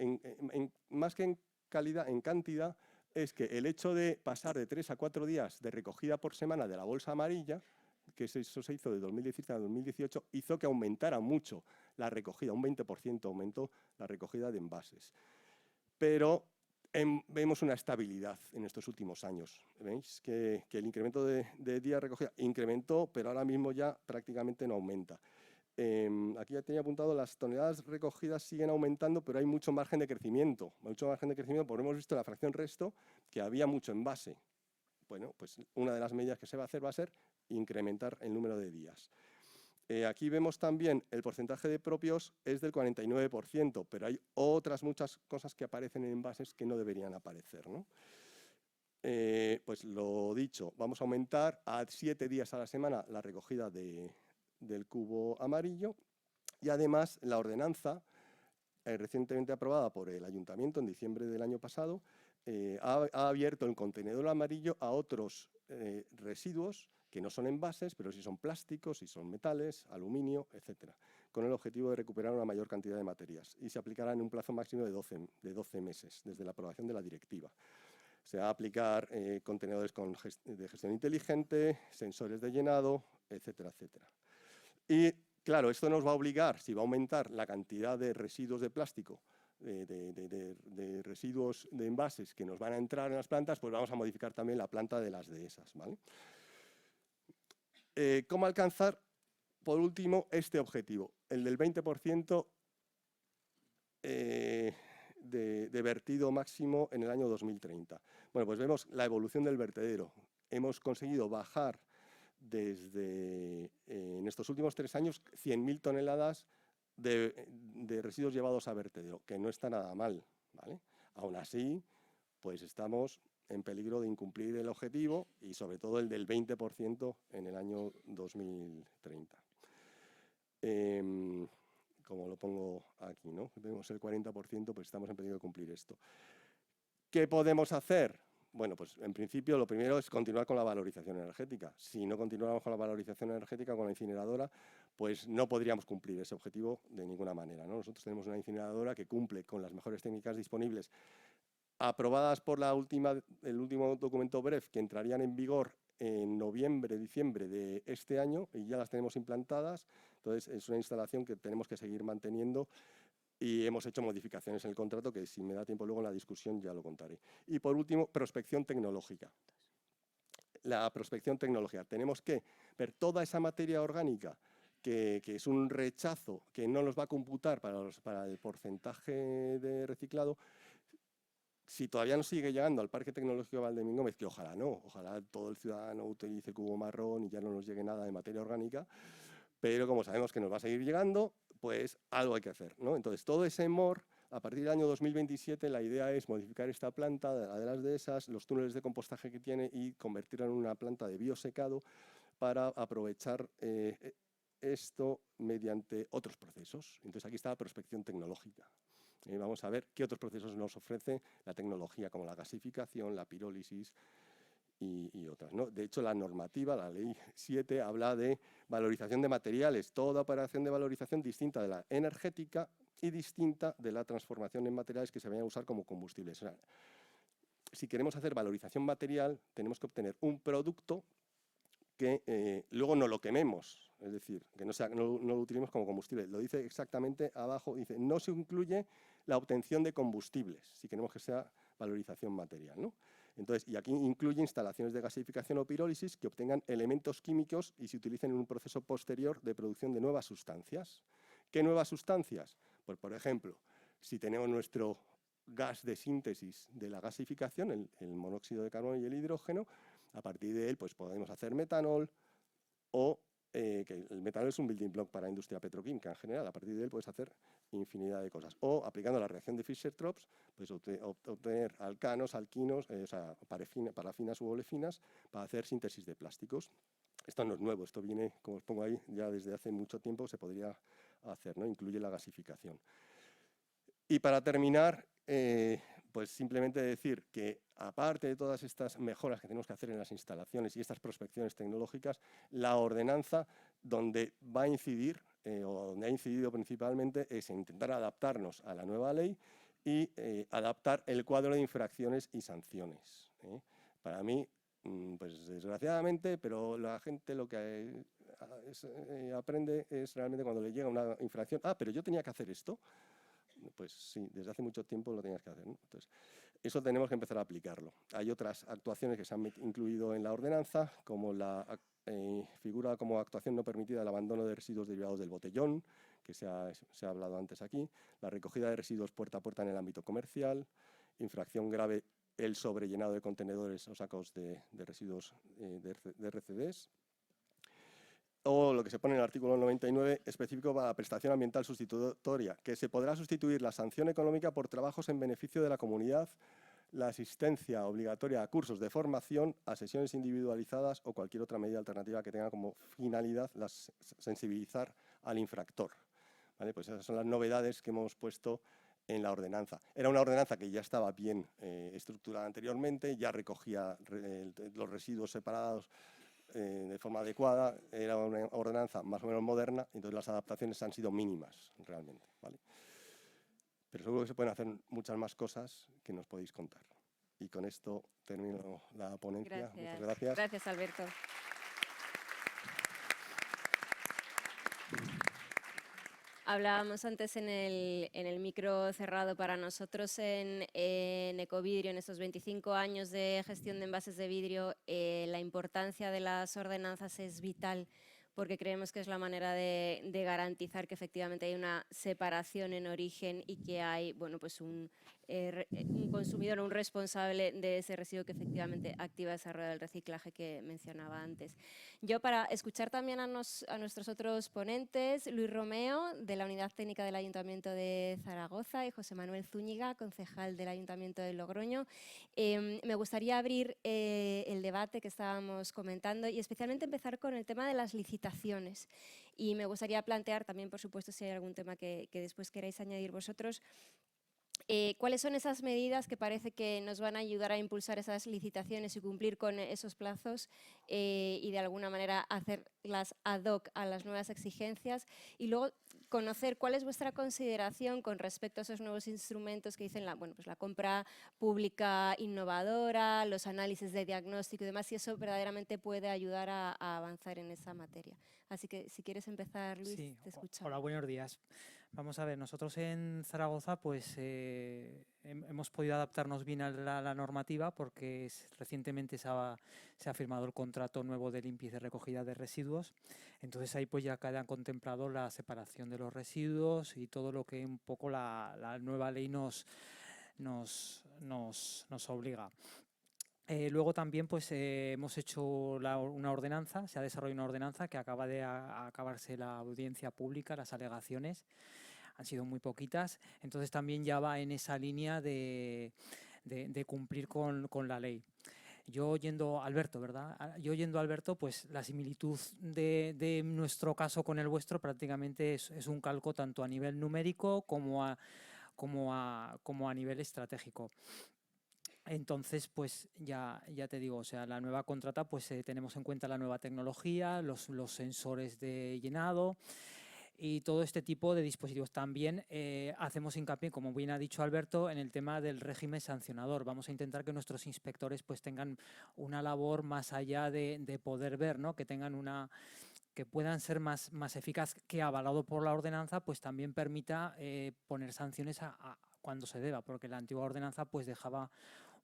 más que en calidad, en cantidad, es que el hecho de pasar de 3 a 4 días de recogida por semana de la bolsa amarilla, que eso se hizo de 2017 a 2018, hizo que aumentara mucho la recogida, un 20% aumentó la recogida de envases. Pero vemos una estabilidad en estos últimos años. ¿Veis? Que el incremento de días recogida incrementó, pero ahora mismo ya prácticamente no aumenta. Aquí ya tenía apuntado, las toneladas recogidas siguen aumentando, pero hay mucho margen de crecimiento. Mucho margen de crecimiento porque hemos visto en la fracción resto que había mucho envase. Bueno, pues una de las medidas que se va a hacer va a ser incrementar el número de días. Aquí vemos también el porcentaje de propios es del 49%, pero hay otras muchas cosas que aparecen en envases que no deberían aparecer, ¿no? Pues lo dicho, vamos a aumentar a 7 días a la semana la recogida del cubo amarillo y además la ordenanza recientemente aprobada por el Ayuntamiento en diciembre del año pasado ha abierto el contenedor amarillo a otros residuos que no son envases, pero sí son plásticos, sí son metales, aluminio, etcétera, con el objetivo de recuperar una mayor cantidad de materias y se aplicará en un plazo máximo de 12 meses desde la aprobación de la directiva. Se va a aplicar contenedores de gestión inteligente, sensores de llenado, etcétera, etcétera. Y claro, esto nos va a obligar, si va a aumentar la cantidad de residuos de plástico, de residuos de envases que nos van a entrar en las plantas, pues vamos a modificar también la planta de las dehesas, ¿vale? ¿Cómo alcanzar por último, este objetivo, el del 20% de vertido máximo en el año 2030. Bueno, pues vemos la evolución del vertedero. Hemos conseguido bajar en estos últimos 3 años 100.000 toneladas de residuos llevados a vertedero, que no está nada mal, ¿vale? Aún así, pues estamos en peligro de incumplir el objetivo y sobre todo el del 20% en el año 2030. Como lo pongo aquí, ¿no? Vemos el 40%, pues estamos en peligro de cumplir esto. ¿Qué podemos hacer? Bueno, pues en principio lo primero es continuar con la valorización energética. Si no continuáramos con la valorización energética, con la incineradora, pues no podríamos cumplir ese objetivo de ninguna manera, ¿no? Nosotros tenemos una incineradora que cumple con las mejores técnicas disponibles, aprobadas por el último documento BREF, que entrarían en vigor en noviembre, diciembre de este año, y ya las tenemos implantadas. Entonces, es una instalación que tenemos que seguir manteniendo y hemos hecho modificaciones en el contrato que, si me da tiempo luego en la discusión, ya lo contaré. Y por último, prospección tecnológica. La prospección tecnológica. Tenemos que ver toda esa materia orgánica que es un rechazo que no nos va a computar para el porcentaje de reciclado. Si todavía no sigue llegando al Parque Tecnológico de Valdemingómez, que ojalá no, ojalá todo el ciudadano utilice cubo marrón y ya no nos llegue nada de materia orgánica, pero como sabemos que nos va a seguir llegando, pues algo hay que hacer, ¿no? Entonces, todo ese MOR, a partir del año 2027, la idea es modificar esta planta, de las dehesas, los túneles de compostaje que tiene, y convertirla en una planta de biosecado para aprovechar esto mediante otros procesos. Entonces, aquí está la prospección tecnológica. Vamos a ver qué otros procesos nos ofrece la tecnología, como la gasificación, la pirólisis y otras, ¿no? De hecho, la normativa, la Ley 7, habla de valorización de materiales, toda operación de valorización distinta de la energética y distinta de la transformación en materiales que se vayan a usar como combustibles. O sea, si queremos hacer valorización material, tenemos que obtener un producto que luego no lo quememos, es decir, que no lo utilicemos como combustible. Lo dice exactamente abajo, dice, no se incluye la obtención de combustibles, si queremos que sea valorización material, ¿no? Entonces, y aquí incluye instalaciones de gasificación o pirólisis que obtengan elementos químicos y se utilicen en un proceso posterior de producción de nuevas sustancias. ¿Qué nuevas sustancias? Pues, por ejemplo, si tenemos nuestro gas de síntesis de la gasificación, el monóxido de carbono y el hidrógeno, a partir de él pues podemos hacer metanol, o que el metanol es un building block para la industria petroquímica en general. A partir de él puedes hacer infinidad de cosas. O, aplicando la reacción de Fischer-Tropsch, pues obtener alcanos, alquinos, o sea, parafinas u olefinas, para hacer síntesis de plásticos. Esto no es nuevo, esto viene, como os pongo ahí, ya desde hace mucho tiempo se podría hacer, ¿no? Incluye la gasificación. Y para terminar, pues simplemente decir que, aparte de todas estas mejoras que tenemos que hacer en las instalaciones y estas prospecciones tecnológicas, la ordenanza donde va a incidir, o donde ha incidido principalmente, es intentar adaptarnos a la nueva ley y adaptar el cuadro de infracciones y sanciones. Para mí, pues desgraciadamente, pero la gente lo que aprende es realmente cuando le llega una infracción, pero yo tenía que hacer esto. Pues sí, desde hace mucho tiempo lo tenías que hacer, ¿no? Entonces, eso tenemos que empezar a aplicarlo. Hay otras actuaciones que se han incluido en la ordenanza, como la figura como actuación no permitida el abandono de residuos derivados del botellón, que se ha hablado antes aquí, la recogida de residuos puerta a puerta en el ámbito comercial, infracción grave el sobrellenado de contenedores o sacos de residuos de RCDs, o lo que se pone en el artículo 99, específico para la prestación ambiental sustitutoria, que se podrá sustituir la sanción económica por trabajos en beneficio de la comunidad, la asistencia obligatoria a cursos de formación, a sesiones individualizadas o cualquier otra medida alternativa que tenga como finalidad sensibilizar al infractor. ¿Vale? Pues esas son las novedades que hemos puesto en la ordenanza. Era una ordenanza que ya estaba bien estructurada anteriormente, ya recogía los residuos separados de forma adecuada, era una ordenanza más o menos moderna, entonces las adaptaciones han sido mínimas realmente, ¿vale? Pero seguro que se pueden hacer muchas más cosas que nos podéis contar. Y con esto termino la ponencia. Gracias. Muchas gracias. Gracias, Alberto. Hablábamos antes en el micro cerrado para nosotros en Ecovidrio, en estos 25 años de gestión de envases de vidrio, la importancia de las ordenanzas es vital, porque creemos que es la manera de garantizar que efectivamente hay una separación en origen y que hay, bueno, pues un consumidor, un responsable de ese residuo que efectivamente activa esa rueda del reciclaje que mencionaba antes. Yo, para escuchar también a nuestros otros ponentes, Luis Romeo, de la Unidad Técnica del Ayuntamiento de Zaragoza, y José Manuel Zúñiga, concejal del Ayuntamiento de Logroño, me gustaría abrir el debate que estábamos comentando y especialmente empezar con el tema de las licitaciones. Y me gustaría plantear también, por supuesto, si hay algún tema que después queráis añadir vosotros, ¿cuáles son esas medidas que parece que nos van a ayudar a impulsar esas licitaciones y cumplir con esos plazos y de alguna manera hacerlas ad hoc a las nuevas exigencias? Y luego conocer cuál es vuestra consideración con respecto a esos nuevos instrumentos que dicen bueno, pues la compra pública innovadora, los análisis de diagnóstico y demás, si eso verdaderamente puede ayudar a avanzar en esa materia. Así que si quieres empezar, Luis, Sí, te escucho. hola, buenos días. Vamos a ver, nosotros en Zaragoza pues hemos podido adaptarnos bien a la normativa porque recientemente se ha firmado el contrato nuevo de limpieza y recogida de residuos. Entonces ahí pues ya quedan contemplado la separación de los residuos y todo lo que un poco la nueva ley nos obliga. Luego también pues hemos hecho una ordenanza, se ha desarrollado una ordenanza que acaba de acabarse la audiencia pública, las alegaciones, han sido muy poquitas, entonces también ya va en esa línea de cumplir con la ley. Yo oyendo a Alberto, ¿verdad? Yo oyendo a Alberto, pues la similitud de nuestro caso con el vuestro prácticamente es un calco tanto a nivel numérico como a nivel estratégico. Entonces, pues ya te digo, o sea, la nueva contrata, pues tenemos en cuenta la nueva tecnología, los sensores de llenado y todo este tipo de dispositivos. También hacemos hincapié, como bien ha dicho Alberto, en el tema del régimen sancionador. Vamos a intentar que nuestros inspectores pues tengan una labor más allá de poder ver, ¿no? Que tengan que puedan ser más eficaz, que avalado por la ordenanza, pues también permita poner sanciones cuando se deba, porque la antigua ordenanza pues dejaba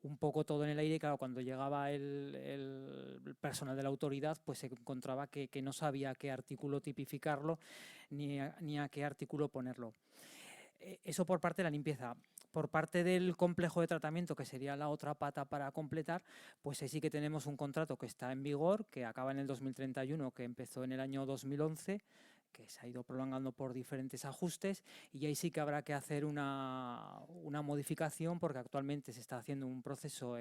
un poco todo en el aire y claro, cuando llegaba el personal de la autoridad pues se encontraba que no sabía a qué artículo tipificarlo ni a qué artículo ponerlo. Eso por parte de la limpieza. Por parte del complejo de tratamiento, que sería la otra pata para completar, pues sí que tenemos un contrato que está en vigor, que acaba en el 2031, que empezó en el año 2011, que se ha ido prolongando por diferentes ajustes y ahí sí que habrá que hacer una modificación porque actualmente se está haciendo un proceso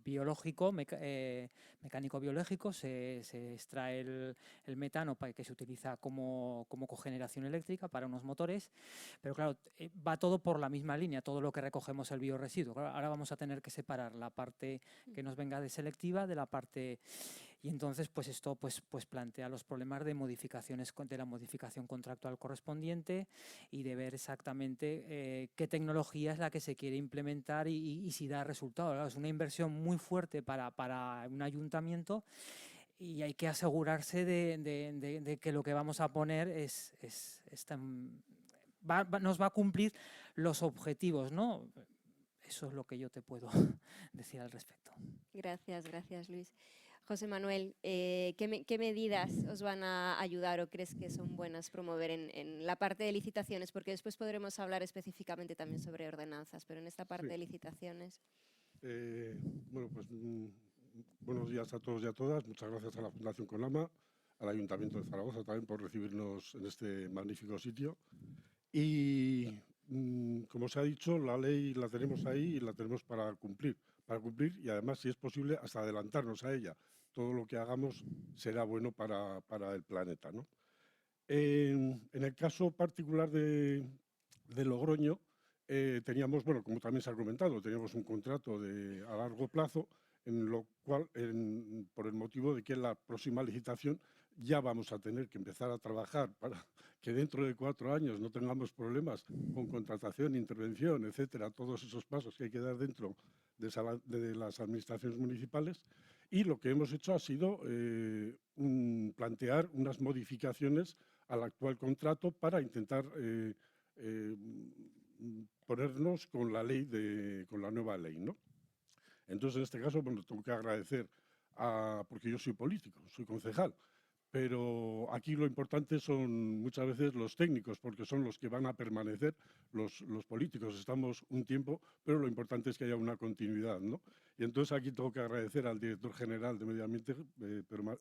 biológico, mecánico-biológico, se extrae el metano que se utiliza como cogeneración eléctrica para unos motores, pero claro, va todo por la misma línea, todo lo que recogemos el biorresiduo. Claro, ahora vamos a tener que separar la parte que nos venga de selectiva de la parte... Y entonces, pues esto pues plantea los problemas de modificaciones, de la modificación contractual correspondiente y de ver exactamente qué tecnología es la que se quiere implementar y si da resultado. Claro, es una inversión muy fuerte para un ayuntamiento y hay que asegurarse de que lo que vamos a poner nos va a cumplir los objetivos, ¿no? Eso es lo que yo te puedo decir al respecto. Gracias, Luis. José Manuel, ¿qué medidas os van a ayudar o crees que son buenas promover en la parte de licitaciones? Porque después podremos hablar específicamente también sobre ordenanzas, pero en esta parte de licitaciones. Bueno, pues buenos días a todos y a todas. Muchas gracias a la Fundación Conama, al Ayuntamiento de Zaragoza también por recibirnos en este magnífico sitio. Y como se ha dicho, la ley la tenemos ahí y la tenemos para cumplir y además, si es posible, hasta adelantarnos a ella. Todo lo que hagamos será bueno para el planeta, ¿no? En el caso particular de Logroño, teníamos, bueno, como también se ha comentado, teníamos un contrato a largo plazo, en lo cual, por el motivo de que en la próxima licitación ya vamos a tener que empezar a trabajar para que dentro de 4 años no tengamos problemas con contratación, intervención, etcétera, todos esos pasos que hay que dar dentro de las administraciones municipales. Y lo que hemos hecho ha sido plantear unas modificaciones al actual contrato para intentar ponernos con la nueva ley, ¿no? Entonces, en este caso, bueno, tengo que agradecer porque yo soy político, soy concejal, pero aquí lo importante son muchas veces los técnicos, porque son los que van a permanecer. Los políticos estamos un tiempo, pero lo importante es que haya una continuidad, ¿no? Y entonces aquí tengo que agradecer al director general de Medio Ambiente,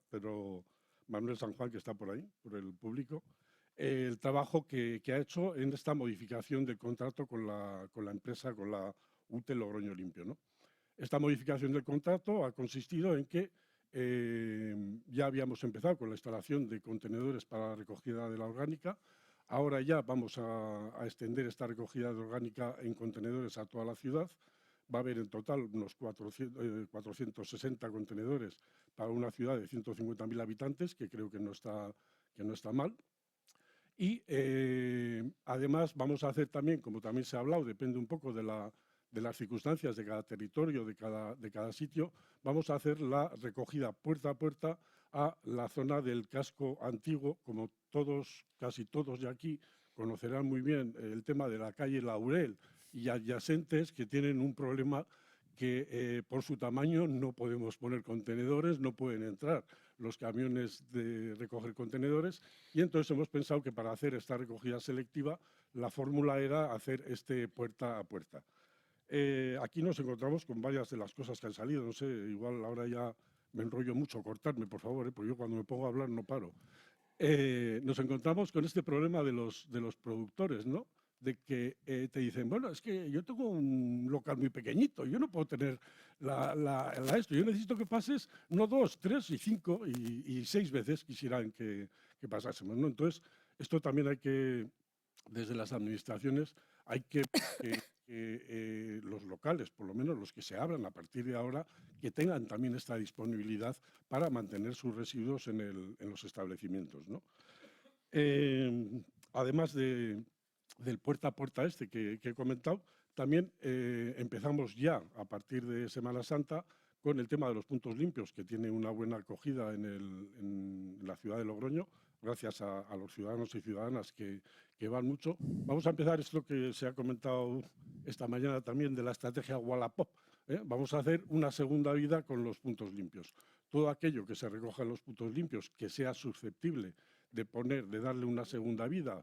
Pedro Manuel San Juan, que está por ahí, por el público, el trabajo que ha hecho en esta modificación del contrato con la empresa, con la UTE Logroño Limpio, ¿no? Esta modificación del contrato ha consistido en que ya habíamos empezado con la instalación de contenedores para la recogida de la orgánica. Ahora ya vamos a extender esta recogida de orgánica en contenedores a toda la ciudad. Va a haber en total unos 460 contenedores para una ciudad de 150.000 habitantes, que creo que no está mal. Y además vamos a hacer también, como también se ha hablado, depende un poco de las circunstancias de cada territorio, de cada sitio, vamos a hacer la recogida puerta a puerta a la zona del casco antiguo. Como todos, casi todos de aquí, conocerán muy bien el tema de la calle Laurel y adyacentes, que tienen un problema que por su tamaño no podemos poner contenedores, no pueden entrar los camiones de recoger contenedores, y entonces hemos pensado que para hacer esta recogida selectiva la fórmula era hacer puerta a puerta. Aquí nos encontramos con varias de las cosas que han salido. No sé, igual ahora ya me enrollo mucho, cortarme, por favor, porque yo cuando me pongo a hablar no paro. Nos encontramos con este problema de los productores, ¿no? De que te dicen, bueno, es que yo tengo un local muy pequeñito, yo no puedo tener esto, yo necesito que pases no 2, 3 y 5 y 6 veces quisieran que pasásemos, ¿no? Entonces, esto también hay que, desde las administraciones, hay que los locales, por lo menos los que se abran a partir de ahora, que tengan también esta disponibilidad para mantener sus residuos en los establecimientos, ¿no? Además del puerta a puerta que he comentado, también empezamos ya a partir de Semana Santa con el tema de los puntos limpios, que tiene una buena acogida en la ciudad de Logroño, gracias a los ciudadanos y ciudadanas que van mucho. Vamos a empezar esto que se ha comentado esta mañana también de la estrategia Wallapop. Vamos a hacer una segunda vida con los puntos limpios. Todo aquello que se recoja en los puntos limpios que sea susceptible de darle una segunda vida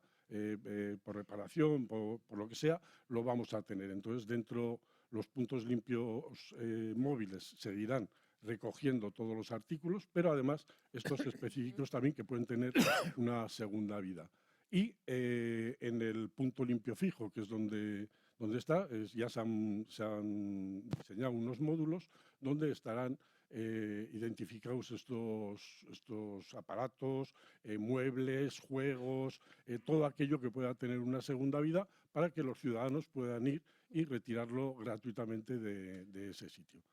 por reparación, por lo que sea, lo vamos a tener. Entonces, dentro los puntos limpios móviles seguirán recogiendo todos los artículos, pero además estos específicos también que pueden tener una segunda vida. Y en el punto limpio fijo, que es donde está, ya se han diseñado unos módulos donde estarán identificados estos aparatos, muebles, juegos, todo aquello que pueda tener una segunda vida, para que los ciudadanos puedan ir y retirarlo gratuitamente de ese sitio.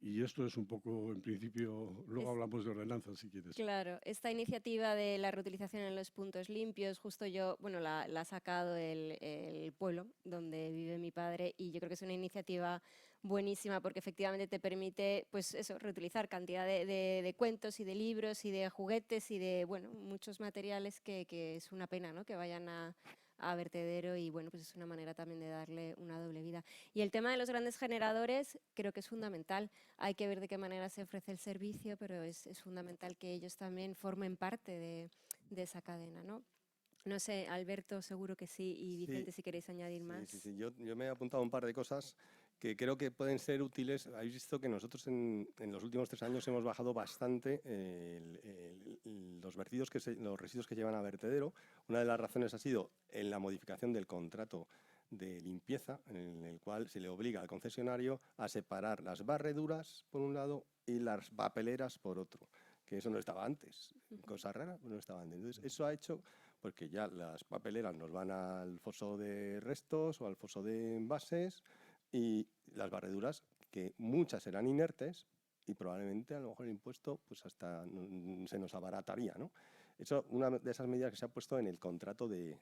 Y esto es un poco, en principio, luego hablamos de ordenanzas si quieres. Claro, esta iniciativa de la reutilización en los puntos limpios, justo yo, bueno, la ha sacado el pueblo donde vive mi padre, y yo creo que es una iniciativa buenísima porque efectivamente te permite, pues eso, reutilizar cantidad de cuentos y de libros y de juguetes y de, bueno, muchos materiales que es una pena, ¿no?, que vayan a vertedero, y bueno, pues es una manera también de darle una doble vida. Y el tema de los grandes generadores creo que es fundamental. Hay que ver de qué manera se ofrece el servicio, pero es fundamental que ellos también formen parte de esa cadena, ¿no? No sé, Alberto, seguro que sí, y Vicente, si queréis añadir más. Sí. Yo me he apuntado un par de cosas que creo que pueden ser útiles. Habéis visto que nosotros en los últimos 3 años hemos bajado bastante los residuos que llevan a vertedero. Una de las razones ha sido en la modificación del contrato de limpieza, en el cual se le obliga al concesionario a separar las barreduras por un lado y las papeleras por otro, que eso no estaba antes. Cosa rara, no estaba antes. Entonces, eso ha hecho porque ya las papeleras nos van al foso de restos o al foso de envases, y las barreduras, que muchas eran inertes, y probablemente a lo mejor el impuesto pues hasta se nos abarataría, ¿no? Eso, una de esas medidas que se ha puesto en el contrato de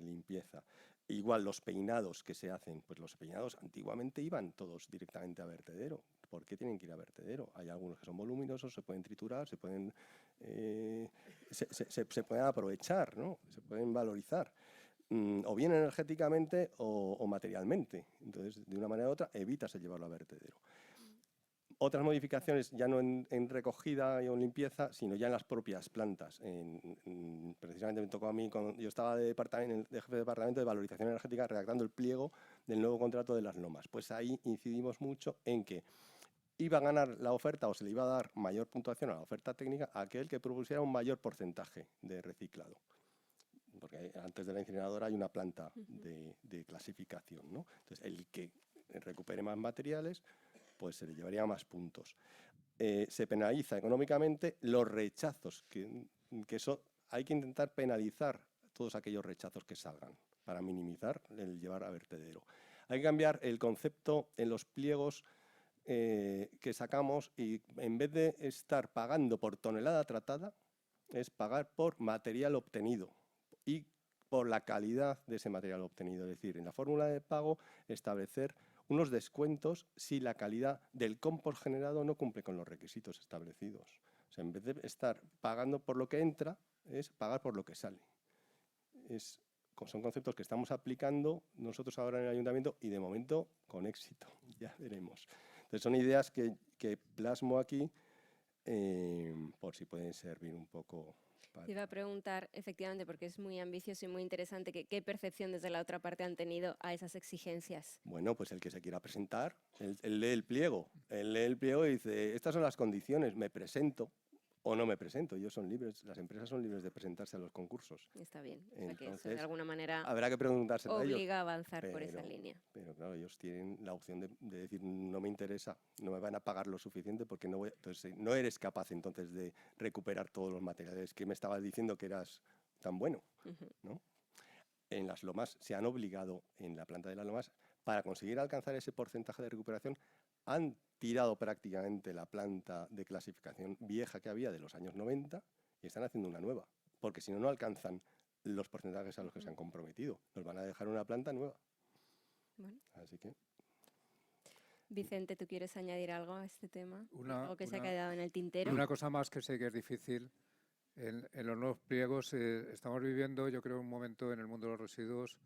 limpieza. Igual los peinados que se hacen, pues los peinados antiguamente iban todos directamente a vertedero. ¿Por qué tienen que ir a vertedero? Hay algunos que son voluminosos, se pueden triturar, se pueden aprovechar, ¿no? Se pueden valorizar, o bien energéticamente o materialmente. Entonces, de una manera u otra, evitas el llevarlo a vertedero. Otras modificaciones ya no en recogida o en limpieza, sino ya en las propias plantas. Precisamente me tocó a mí, yo estaba de jefe de departamento de valorización energética redactando el pliego del nuevo contrato de las lomas. Pues ahí incidimos mucho en que iba a ganar la oferta o se le iba a dar mayor puntuación a la oferta técnica a aquel que propusiera un mayor porcentaje de reciclado. Porque antes de la incineradora hay una planta de clasificación, ¿no? Entonces, el que recupere más materiales, pues se le llevaría más puntos. Se penaliza económicamente los rechazos, que eso hay que intentar penalizar todos aquellos rechazos que salgan para minimizar el llevar a vertedero. Hay que cambiar el concepto en los pliegos que sacamos y en vez de estar pagando por tonelada tratada, es pagar por material obtenido y por la calidad de ese material obtenido. Es decir, en la fórmula de pago establecer unos descuentos si la calidad del compost generado no cumple con los requisitos establecidos. O sea, en vez de estar pagando por lo que entra, es pagar por lo que sale. Son conceptos que estamos aplicando nosotros ahora en el ayuntamiento y de momento con éxito, ya veremos. Entonces son ideas que plasmo aquí por si pueden servir un poco. Te iba a preguntar, efectivamente, porque es muy ambicioso y muy interesante, ¿qué percepción desde la otra parte han tenido a esas exigencias? Bueno, pues el que se quiera presentar, él lee el pliego. Él lee el pliego y dice, estas son las condiciones, me presento o no me presento. Ellos son libres, las empresas son libres de presentarse a los concursos. Está bien, o sea Entonces, que eso de alguna manera habrá que preguntárselo a ellos. Obliga a avanzar por esa línea. Pero claro, ellos tienen la opción de decir, no me interesa, no me van a pagar lo suficiente porque no voy, entonces, no eres capaz entonces de recuperar todos los materiales que me estabas diciendo que eras tan bueno, ¿no? En las lomas se han obligado, en la planta de las lomas, para conseguir alcanzar ese porcentaje de recuperación, han tirado prácticamente la planta de clasificación vieja que había de los años 90 y están haciendo una nueva, porque si no, no alcanzan los porcentajes a los que se han comprometido. Nos van a dejar una planta nueva. Bueno. Así que... Vicente, ¿tú quieres añadir algo a este tema? ¿Algo que se ha quedado en el tintero? Una cosa más que sé que es difícil. En los nuevos pliegos estamos viviendo, yo creo, un momento en el mundo de los residuos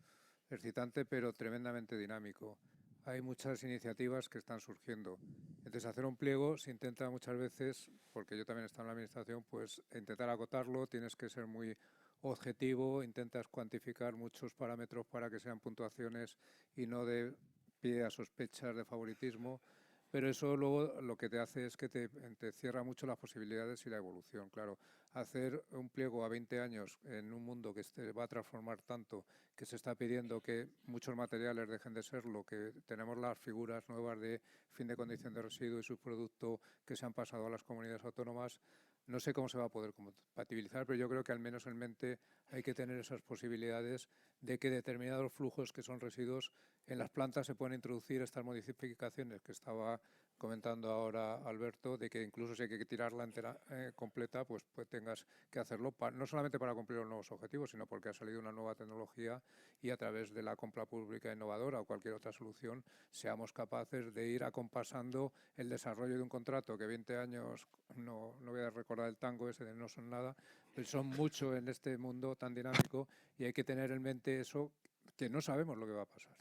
excitante, pero tremendamente dinámico. Hay muchas iniciativas que están surgiendo. Entonces, hacer un pliego se intenta muchas veces, porque yo también he estado en la administración, pues intentar acotarlo, tienes que ser muy objetivo, intentas cuantificar muchos parámetros para que sean puntuaciones y no de pie a sospechas de favoritismo, pero eso luego lo que te hace es que te cierra mucho las posibilidades y la evolución. Claro, hacer un pliego a 20 años en un mundo que se va a transformar tanto, que se está pidiendo que muchos materiales dejen de serlo, que tenemos las figuras nuevas de fin de condición de residuo y subproducto que se han pasado a las comunidades autónomas. No sé cómo se va a poder compatibilizar, pero yo creo que al menos en mente hay que tener esas posibilidades de que determinados flujos que son residuos en las plantas se pueden introducir estas modificaciones que estaba comentando ahora Alberto, de que incluso si hay que tirarla entera completa, pues tengas que hacerlo, no solamente para cumplir los nuevos objetivos, sino porque ha salido una nueva tecnología y a través de la compra pública innovadora o cualquier otra solución seamos capaces de ir acompasando el desarrollo de un contrato que 20 años, no voy a recordar el tango ese de no son nada, pero son mucho en este mundo tan dinámico y hay que tener en mente eso, que no sabemos lo que va a pasar.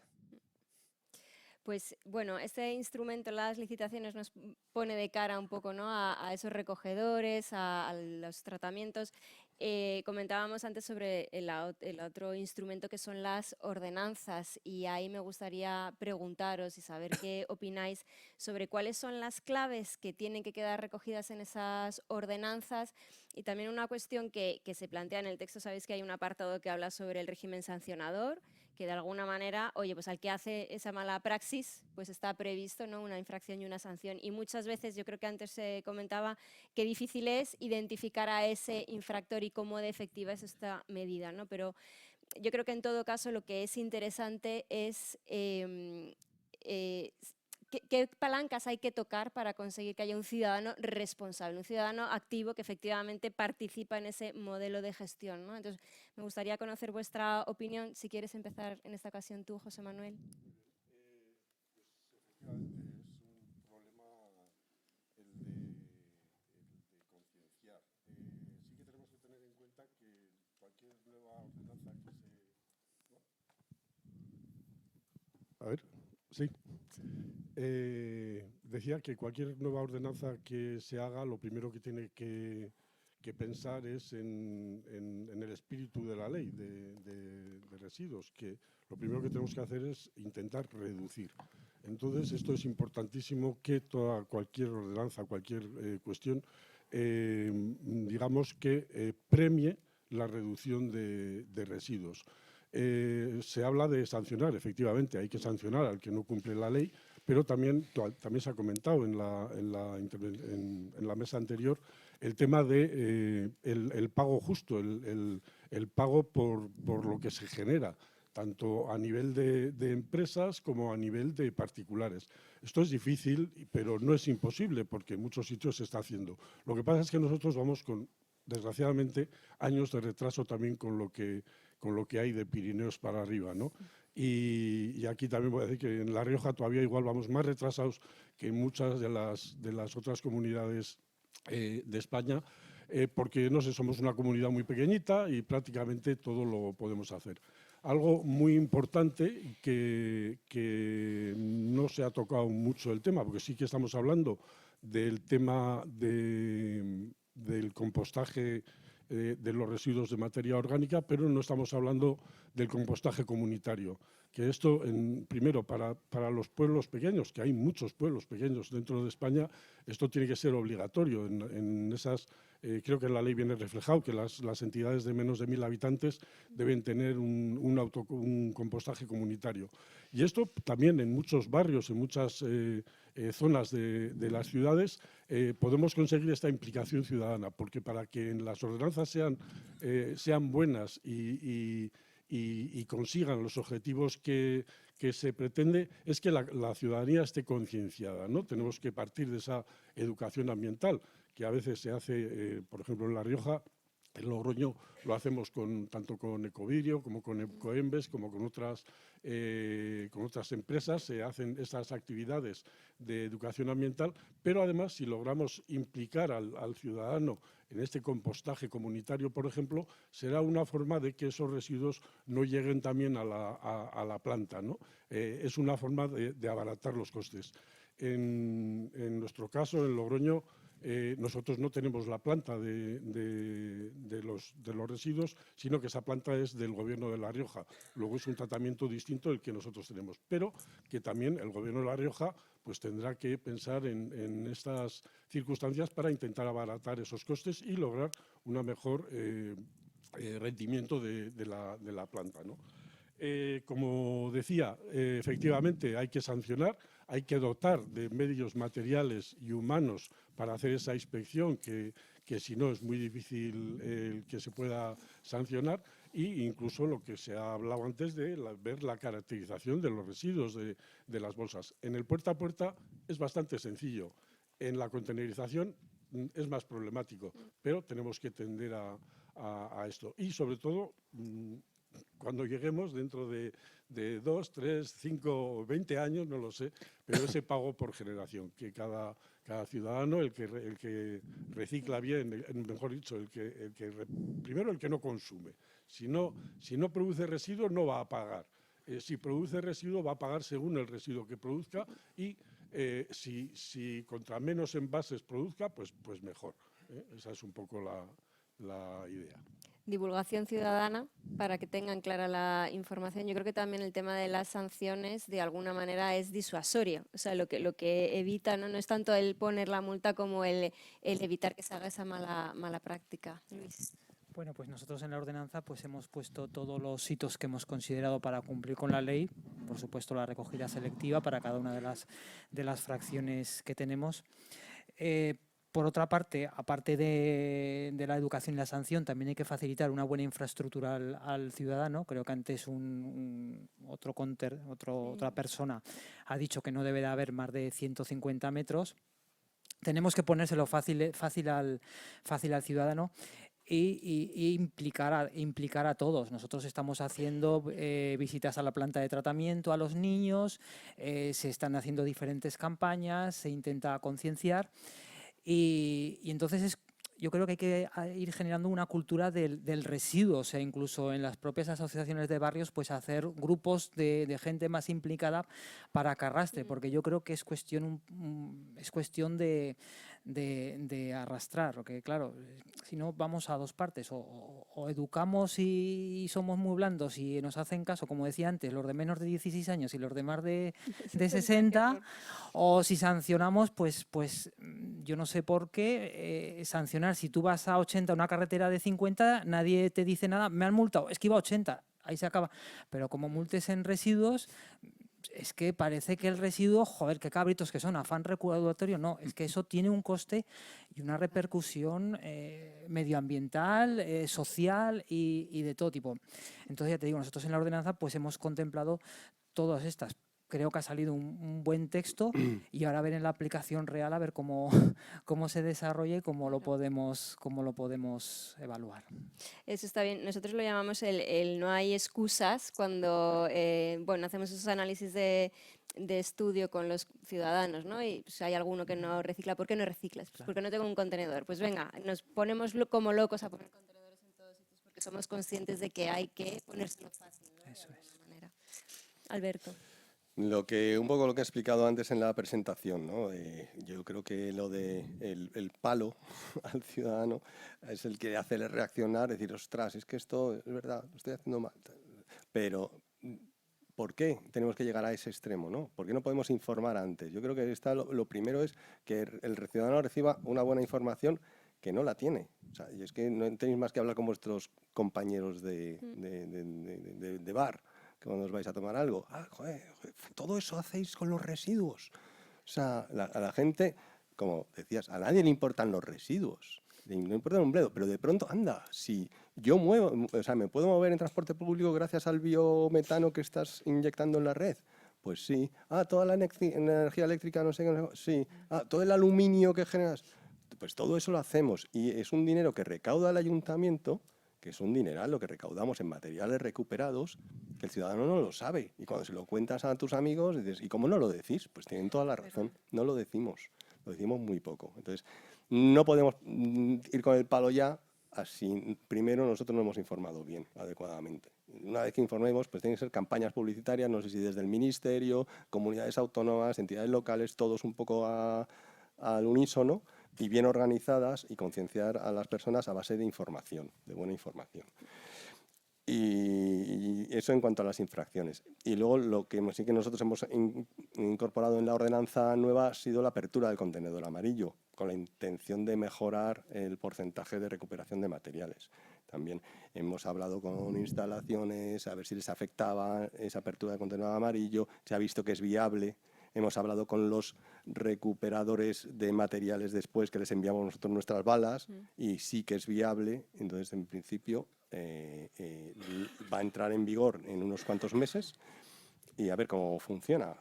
Pues bueno, este instrumento, las licitaciones, nos pone de cara un poco, ¿no?, a esos recogedores, a los tratamientos. Comentábamos antes sobre el otro instrumento que son las ordenanzas y ahí me gustaría preguntaros y saber qué opináis sobre cuáles son las claves que tienen que quedar recogidas en esas ordenanzas y también una cuestión que se plantea en el texto. Sabéis que hay un apartado que habla sobre el régimen sancionador, que de alguna manera, oye, pues al que hace esa mala praxis, pues está previsto, ¿no?, una infracción y una sanción. Y muchas veces, yo creo que antes se comentaba, qué difícil es identificar a ese infractor y cómo de efectiva es esta medida, ¿no? Pero yo creo que en todo caso lo que es interesante es ¿qué palancas hay que tocar para conseguir que haya un ciudadano responsable, un ciudadano activo que efectivamente participa en ese modelo de gestión, ¿no? Entonces, me gustaría conocer vuestra opinión. Si quieres empezar en esta ocasión tú, José Manuel. Pues efectivamente es un problema el de concienciar. Sí que tenemos que tener en cuenta que cualquier nueva ordenanza que se... ¿No? A ver, sí. decía que cualquier nueva ordenanza que se haga, lo primero que tiene que pensar es en el espíritu de la ley de residuos, que lo primero que tenemos que hacer es intentar reducir. Entonces, esto es importantísimo, que cualquier ordenanza, cualquier cuestión, digamos que premie la reducción de residuos. Se habla de sancionar, efectivamente, hay que sancionar al que no cumple la ley, pero también se ha comentado en la mesa anterior el tema de el pago justo, el pago por lo que se genera, tanto a nivel de empresas como a nivel de particulares. Esto es difícil, pero no es imposible, porque en muchos sitios se está haciendo. Lo que pasa es que nosotros vamos con, desgraciadamente, años de retraso también con lo que hay de Pirineos para arriba, ¿no? Y aquí también voy a decir que en La Rioja todavía igual vamos más retrasados que en muchas de las otras comunidades de España, porque, no sé, somos una comunidad muy pequeñita y prácticamente todo lo podemos hacer. Algo muy importante que no se ha tocado mucho el tema, porque sí que estamos hablando del tema del compostaje de los residuos de materia orgánica, pero no estamos hablando del compostaje comunitario, que esto, primero, para los pueblos pequeños, que hay muchos pueblos pequeños dentro de España, esto tiene que ser obligatorio. En esas, creo que en la ley viene reflejado que las entidades de menos de 1000 habitantes deben tener un compostaje comunitario. Y esto también en muchos barrios, en muchas zonas de las ciudades, podemos conseguir esta implicación ciudadana, porque para que las ordenanzas sean buenas y consigan los objetivos que se pretende, es que la ciudadanía esté concienciada, ¿no? Tenemos que partir de esa educación ambiental, que a veces se hace, por ejemplo, en La Rioja. En Logroño lo hacemos tanto con Ecovidrio como con Ecoembes, como con otras empresas. Se hacen estas actividades de educación ambiental, pero además, si logramos implicar al ciudadano en este compostaje comunitario, por ejemplo, será una forma de que esos residuos no lleguen también a la planta, ¿no? Es una forma de abaratar los costes. En nuestro caso, en Logroño, nosotros no tenemos la planta de los residuos, sino que esa planta es del Gobierno de La Rioja. Luego es un tratamiento distinto del que nosotros tenemos, pero que también el Gobierno de La Rioja pues tendrá que pensar en estas circunstancias para intentar abaratar esos costes y lograr un mejor rendimiento de la planta, ¿no? Como decía, efectivamente hay que sancionar, hay que dotar de medios materiales y humanos para hacer esa inspección, que si no es muy difícil que se pueda sancionar, e incluso lo que se ha hablado antes de ver la caracterización de los residuos de las bolsas. En el puerta a puerta es bastante sencillo, en la contenerización es más problemático, pero tenemos que tender a esto. Y sobre todo, cuando lleguemos dentro de 2, 3, 5, 20 años, no lo sé, pero ese pago por generación, que cada ciudadano, el que recicla bien, mejor dicho, primero el que no consume. Si no produce residuos, no va a pagar. Si produce residuos, va a pagar según el residuo que produzca, y si contra menos envases produzca, pues mejor. Esa es un poco la idea. Divulgación ciudadana para que tengan clara la información. Yo creo que también el tema de las sanciones de alguna manera es disuasorio. O sea, lo que evita no es tanto el poner la multa como el evitar que se haga esa mala práctica. Luis. Bueno, pues nosotros en la ordenanza pues hemos puesto todos los hitos que hemos considerado para cumplir con la ley, por supuesto la recogida selectiva para cada una de las fracciones que tenemos. Por otra parte, aparte de la educación y la sanción, también hay que facilitar una buena infraestructura al ciudadano. Creo que antes otra persona ha dicho que no debe de haber más de 150 metros. Tenemos que ponérselo fácil al ciudadano y implicar a todos. Nosotros estamos haciendo visitas a la planta de tratamiento a los niños, se están haciendo diferentes campañas, se intenta concienciar. Y entonces yo creo que hay que ir generando una cultura del residuo, o sea, incluso en las propias asociaciones de barrios, pues hacer grupos de gente más implicada para que arrastre, porque yo creo que es cuestión de arrastrar, porque claro, si no vamos a dos partes, o educamos y somos muy blandos y nos hacen caso, como decía antes, los de menos de 16 años y los de más de 60, o si sancionamos, pues yo no sé por qué sancionar. Si tú vas a 80 a una carretera de 50, nadie te dice nada, me han multado, es que iba a 80, ahí se acaba. Pero como multes en residuos, es que parece que el residuo, joder, qué cabritos que son, afán recaudatorio, no, es que eso tiene un coste y una repercusión medioambiental, social y de todo tipo. Entonces, ya te digo, nosotros en la ordenanza pues hemos contemplado todas estas. Creo que ha salido un buen texto y ahora ver en la aplicación real a ver cómo se desarrolla y cómo lo podemos evaluar. Eso está bien. Nosotros lo llamamos el no hay excusas cuando bueno, hacemos esos análisis de estudio con los ciudadanos, ¿no? Y si hay alguno que no recicla, ¿por qué no reciclas? Pues porque no tengo un contenedor. Pues venga, nos ponemos como locos a poner contenedores en todos sitios porque somos conscientes de que hay que ponérselo fácil, ¿no? Eso es. Manera. Alberto. Un poco lo que he explicado antes en la presentación, ¿no? Yo creo que lo de el palo al ciudadano es el que hace reaccionar, decir, ostras, es que esto es verdad, lo estoy haciendo mal. Pero, ¿por qué tenemos que llegar a ese extremo, ¿no? ¿Por qué no podemos informar antes? Yo creo que lo primero es que el ciudadano reciba una buena información que no la tiene. O sea, y es que no tenéis más que hablar con vuestros compañeros de bar, que cuando os vais a tomar algo, joder, todo eso hacéis con los residuos. O sea, a la gente, como decías, a nadie le importan los residuos, no importa un bledo, pero de pronto, anda, si yo me puedo mover en transporte público gracias al biometano que estás inyectando en la red, pues sí. Toda la energía eléctrica, no sé qué, sí. Todo el aluminio que generas, pues todo eso lo hacemos y es un dinero que recauda el ayuntamiento, que es un dineral lo que recaudamos en materiales recuperados, que el ciudadano no lo sabe. Y cuando se lo cuentas a tus amigos, dices, ¿y cómo no lo decís? Pues tienen toda la razón, no lo decimos muy poco. Entonces, no podemos ir con el palo ya, así primero nosotros no hemos informado bien, adecuadamente. Una vez que informemos, pues tienen que ser campañas publicitarias, no sé si desde el Ministerio, comunidades autónomas, entidades locales, todos un poco al unísono, y bien organizadas y concienciar a las personas a base de información, de buena información. Y eso en cuanto a las infracciones. Y luego lo que sí que nosotros hemos incorporado en la ordenanza nueva ha sido la apertura del contenedor amarillo, con la intención de mejorar el porcentaje de recuperación de materiales. También hemos hablado con instalaciones, a ver si les afectaba esa apertura del contenedor amarillo, se ha visto que es viable. Hemos hablado con los recuperadores de materiales después que les enviamos nosotros nuestras balas y sí que es viable. Entonces, en principio, va a entrar en vigor en unos cuantos meses y a ver cómo funciona.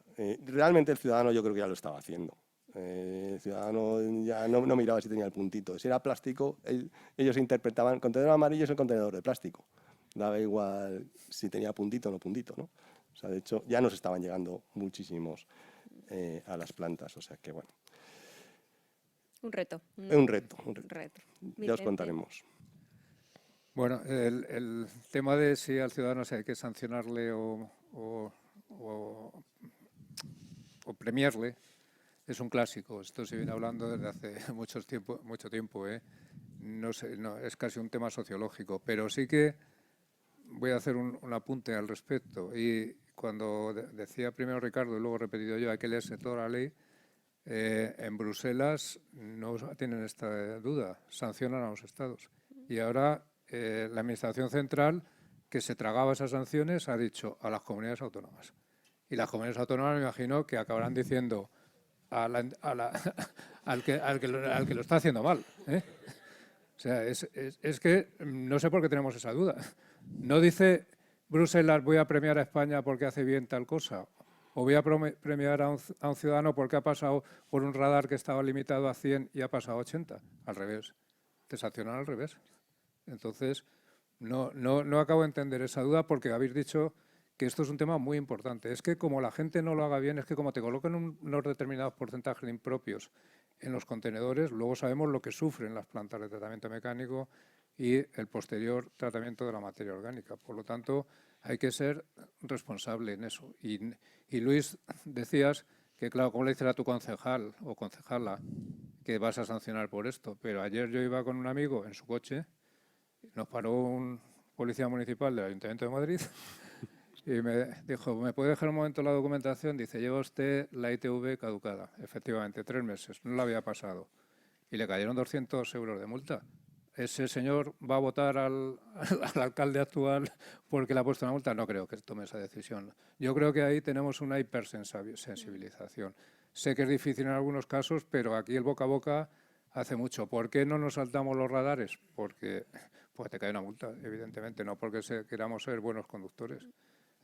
Realmente el ciudadano yo creo que ya lo estaba haciendo. El ciudadano ya no miraba si tenía el puntito. Si era plástico, ellos interpretaban, el contenedor amarillo es el contenedor de plástico. Daba igual si tenía puntito o no puntito, ¿no? O sea, de hecho, ya nos estaban llegando muchísimos a las plantas, o sea que bueno. Un reto. Un reto. Ya os Vicente. contaremos. Bueno, el tema de si al ciudadano hay que sancionarle o premiarle es un clásico. Esto se viene hablando desde hace mucho tiempo. No sé, es casi un tema sociológico, pero sí que voy a hacer un apunte al respecto. Y cuando decía primero Ricardo y luego repetido yo, hay que leerse toda la ley, en Bruselas no tienen esta duda, sancionan a los estados. Y ahora la Administración Central, que se tragaba esas sanciones, ha dicho a las comunidades autónomas. Y las comunidades autónomas me imagino que acabarán diciendo al que lo está haciendo mal. O sea, es que no sé por qué tenemos esa duda. No dice Bruselas voy a premiar a España porque hace bien tal cosa, o voy a premiar a un ciudadano porque ha pasado por un radar que estaba limitado a 100 y ha pasado a 80. Al revés. Te sancionan al revés. Entonces, no acabo de entender esa duda porque habéis dicho que esto es un tema muy importante. Es que como la gente no lo haga bien, es que como te colocan unos determinados porcentajes de impropios en los contenedores, luego sabemos lo que sufren las plantas de tratamiento mecánico y el posterior tratamiento de la materia orgánica. Por lo tanto, hay que ser responsable en eso. Y Luis, decías que, claro, ¿cómo le dices a tu concejal o concejala que vas a sancionar por esto? Pero ayer yo iba con un amigo en su coche, nos paró un policía municipal del Ayuntamiento de Madrid y me dijo, ¿me puede dejar un momento la documentación? Dice, lleva usted la ITV caducada. Efectivamente, 3 meses, no la había pasado. Y le cayeron 200 euros de multa. ¿Ese señor va a votar al alcalde actual porque le ha puesto una multa? No creo que tome esa decisión. Yo creo que ahí tenemos una hipersensibilización. Sé que es difícil en algunos casos, pero aquí el boca a boca hace mucho. ¿Por qué no nos saltamos los radares? Porque te cae una multa, evidentemente, no porque queramos ser buenos conductores.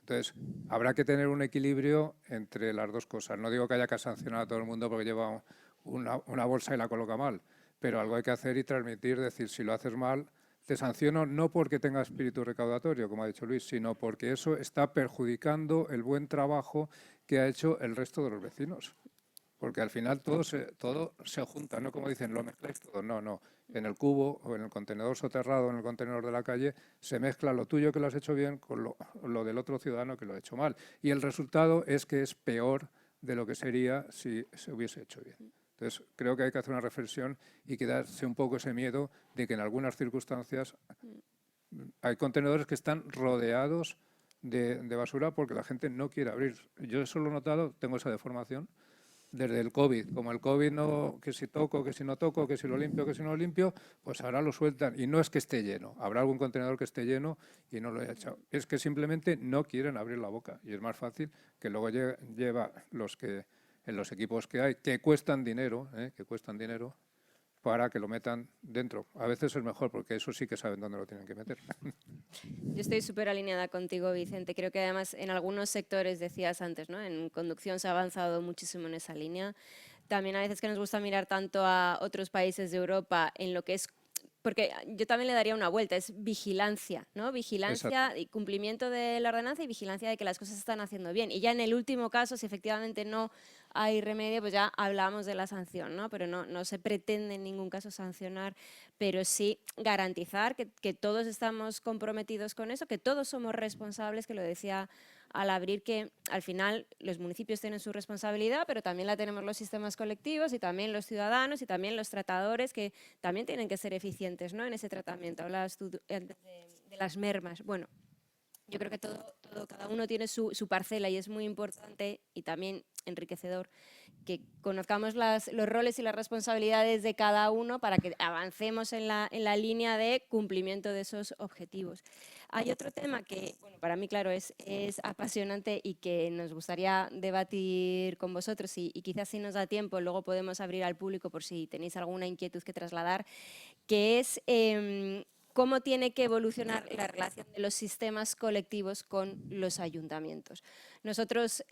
Entonces, habrá que tener un equilibrio entre las dos cosas. No digo que haya que sancionar a todo el mundo porque lleva una bolsa y la coloca mal, pero algo hay que hacer y transmitir, decir, si lo haces mal, te sanciono no porque tenga espíritu recaudatorio, como ha dicho Luis, sino porque eso está perjudicando el buen trabajo que ha hecho el resto de los vecinos. Porque al final todo se junta, no como dicen, lo mezcláis todo. No, no. En el cubo o en el contenedor soterrado, en el contenedor de la calle, se mezcla lo tuyo que lo has hecho bien con lo del otro ciudadano que lo ha hecho mal. Y el resultado es que es peor de lo que sería si se hubiese hecho bien. Entonces, creo que hay que hacer una reflexión y quedarse un poco ese miedo de que en algunas circunstancias hay contenedores que están rodeados de basura porque la gente no quiere abrir. Yo eso lo he notado, tengo esa deformación desde el COVID. Como el COVID no, que si toco, que si no toco, que si lo limpio, que si no lo limpio, pues ahora lo sueltan. Y no es que esté lleno. Habrá algún contenedor que esté lleno y no lo haya echado. Es que simplemente no quieren abrir la boca. Y es más fácil que luego lleva en los equipos que hay, que cuestan dinero, para que lo metan dentro. A veces es mejor porque eso sí que saben dónde lo tienen que meter. Yo estoy súper alineada contigo, Vicente. Creo que además en algunos sectores, decías antes, ¿no? En conducción se ha avanzado muchísimo en esa línea. También a veces que nos gusta mirar tanto a otros países de Europa en lo que es... Porque yo también le daría una vuelta, es vigilancia, ¿no? Vigilancia y cumplimiento de la ordenanza y vigilancia de que las cosas se están haciendo bien. Y ya en el último caso, si efectivamente no hay remedio, pues ya hablamos de la sanción, ¿no? Pero no se pretende en ningún caso sancionar, pero sí garantizar que todos estamos comprometidos con eso, que todos somos responsables, que lo decía al abrir, que al final los municipios tienen su responsabilidad, pero también la tenemos los sistemas colectivos y también los ciudadanos y también los tratadores, que también tienen que ser eficientes, ¿no? En ese tratamiento. Hablabas tú antes de las mermas. Bueno, yo creo que cada uno tiene su parcela y es muy importante y también enriquecedor que conozcamos los roles y las responsabilidades de cada uno para que avancemos en la línea de cumplimiento de esos objetivos. Hay otro tema que, bueno, para mí, claro, es apasionante y que nos gustaría debatir con vosotros y quizás si nos da tiempo luego podemos abrir al público por si tenéis alguna inquietud que trasladar, que es cómo tiene que evolucionar la relación de los sistemas colectivos con los ayuntamientos. Nosotros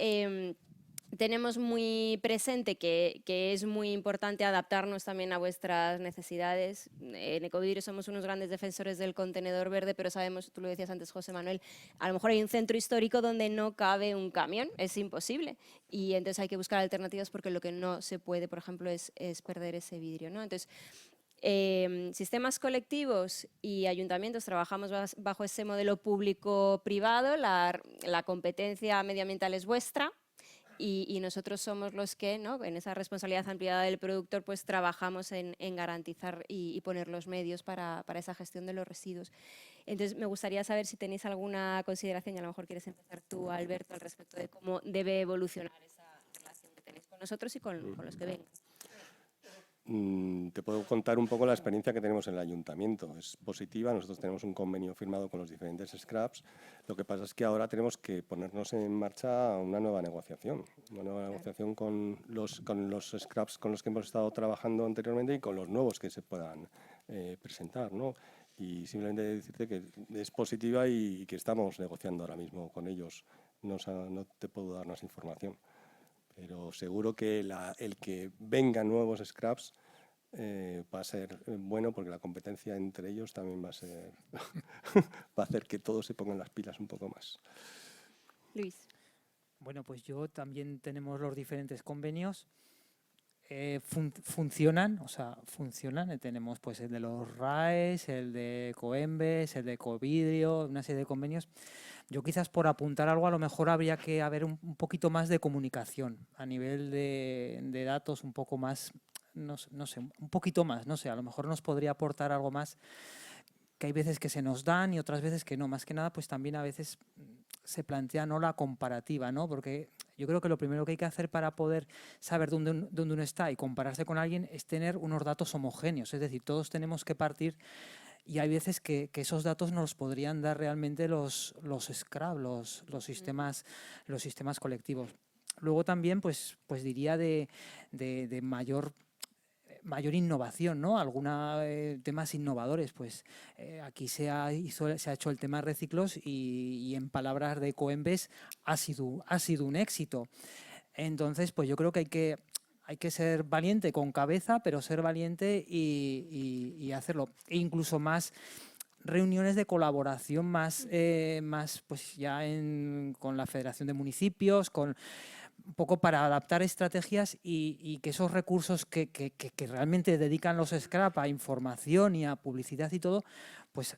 tenemos muy presente que es muy importante adaptarnos también a vuestras necesidades. En Ecovidrio somos unos grandes defensores del contenedor verde, pero sabemos, tú lo decías antes, José Manuel, a lo mejor hay un centro histórico donde no cabe un camión, es imposible. Y entonces hay que buscar alternativas porque lo que no se puede, por ejemplo, es perder ese vidrio, ¿no? Entonces, sistemas colectivos y ayuntamientos trabajamos bajo ese modelo público-privado, la competencia medioambiental es vuestra y nosotros somos los que, ¿no? En esa responsabilidad ampliada del productor, pues trabajamos en garantizar y poner los medios para esa gestión de los residuos. Entonces, me gustaría saber si tenéis alguna consideración, y a lo mejor quieres empezar tú, Alberto, al respecto de cómo debe evolucionar esa relación que tenéis con nosotros y con los que vengan. Te puedo contar un poco la experiencia que tenemos en el ayuntamiento. Es positiva, nosotros tenemos un convenio firmado con los diferentes scraps. Lo que pasa es que ahora tenemos que ponernos en marcha una nueva negociación. Una nueva negociación con los scraps con los que hemos estado trabajando anteriormente y con los nuevos que se puedan presentar, ¿no? Y simplemente decirte que es positiva y que estamos negociando ahora mismo con ellos. No te puedo dar más información. Pero seguro que el que vengan nuevos scraps va a ser bueno porque la competencia entre ellos también va a hacer que todos se pongan las pilas un poco más. Luis. Bueno, pues también tenemos los diferentes convenios. funcionan, o sea, funcionan. Tenemos pues el de los RAEs, el de Coembes, el de Ecovidrio, una serie de convenios. Yo quizás por apuntar algo a lo mejor habría que haber un poquito más de comunicación a nivel de datos, un poco más, no sé, un poquito más, no sé, a lo mejor nos podría aportar algo más, que hay veces que se nos dan y otras veces que no. Más que nada, pues también a veces se plantea no la comparativa, ¿no? Porque yo creo que lo primero que hay que hacer para poder saber dónde uno está y compararse con alguien es tener unos datos homogéneos. Es decir, todos tenemos que partir y hay veces que esos datos nos los podrían dar realmente los Scrap, los sistemas colectivos. Luego también pues diría de mayor innovación, ¿no? Temas innovadores, pues aquí se ha hecho el tema reciclos y en palabras de Coembes ha sido un éxito. Entonces, pues yo creo que hay que ser valiente con cabeza, pero ser valiente y hacerlo. E incluso más reuniones de colaboración más pues ya con la Federación de Municipios, un poco para adaptar estrategias y que esos recursos que realmente dedican los Scrap a información y a publicidad y todo, pues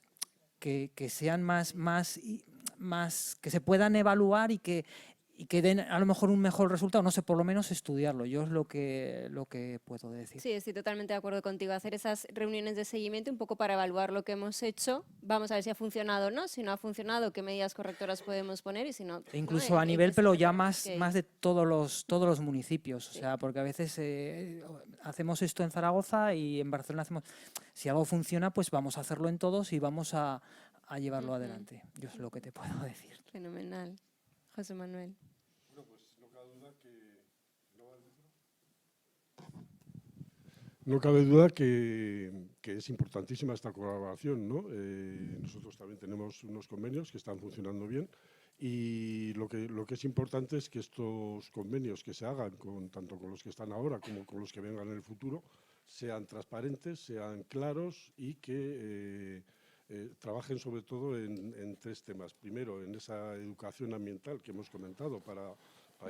que sean más que se puedan evaluar y que den a lo mejor un mejor resultado, no sé, por lo menos estudiarlo. Yo es lo que puedo decir. Sí, estoy totalmente de acuerdo contigo. Hacer esas reuniones de seguimiento un poco para evaluar lo que hemos hecho. Vamos a ver si ha funcionado o no. Si no ha funcionado, qué medidas correctoras podemos poner y si no... E incluso ¿no? a nivel, pero ya más que... de todos los municipios. Sí. O sea, porque a veces hacemos esto en Zaragoza y en Barcelona hacemos... Si algo funciona, pues vamos a hacerlo en todos y vamos a llevarlo adelante. Yo es lo que te puedo decir. Fenomenal. José Manuel. Bueno, pues no cabe duda que... No cabe duda que es importantísima esta colaboración, ¿no? Nosotros también tenemos unos convenios que están funcionando bien y lo que es importante es que estos convenios que se hagan tanto con los que están ahora como con los que vengan en el futuro sean transparentes, sean claros y que trabajen sobre todo en tres temas. Primero, en esa educación ambiental que hemos comentado para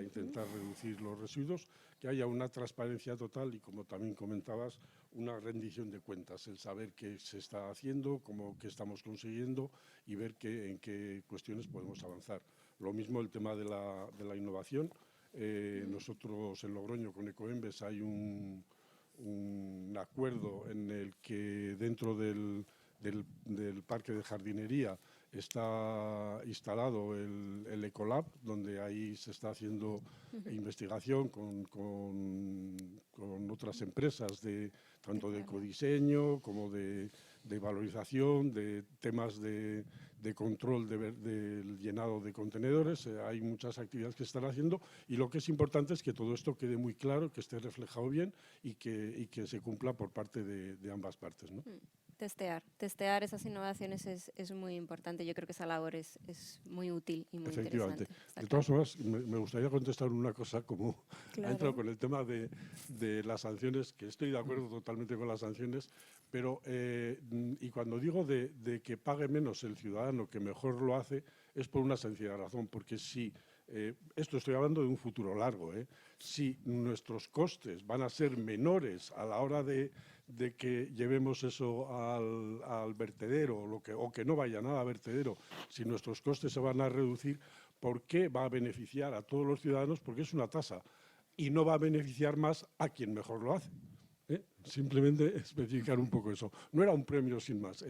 intentar reducir los residuos, que haya una transparencia total y, como también comentabas, una rendición de cuentas, el saber qué se está haciendo, qué estamos consiguiendo y ver en qué cuestiones podemos avanzar. Lo mismo el tema de la innovación. Nosotros en Logroño con Ecoembes hay un acuerdo en el que dentro del parque de jardinería está instalado el Ecolab, donde ahí se está haciendo investigación con otras empresas, tanto de ecodiseño como de valorización, de temas de control del llenado de contenedores. Hay muchas actividades que se están haciendo y lo que es importante es que todo esto quede muy claro, que esté reflejado bien y que se cumpla por parte de ambas partes, ¿no? Testear esas innovaciones es muy importante. Yo creo que esa labor es muy útil y muy Efectivamente. interesante. De todas formas, me gustaría contestar una cosa, como Claro. ha entrado con el tema de las sanciones, que estoy de acuerdo totalmente con las sanciones, pero y cuando digo de que pague menos el ciudadano que mejor lo hace, es por una sencilla razón, porque si esto estoy hablando de un futuro largo, si nuestros costes van a ser menores a la hora de que llevemos eso al vertedero o que no vaya nada a vertedero, si nuestros costes se van a reducir, ¿por qué va a beneficiar a todos los ciudadanos? Porque es una tasa y no va a beneficiar más a quien mejor lo hace. Simplemente especificar un poco eso. No era un premio sin más,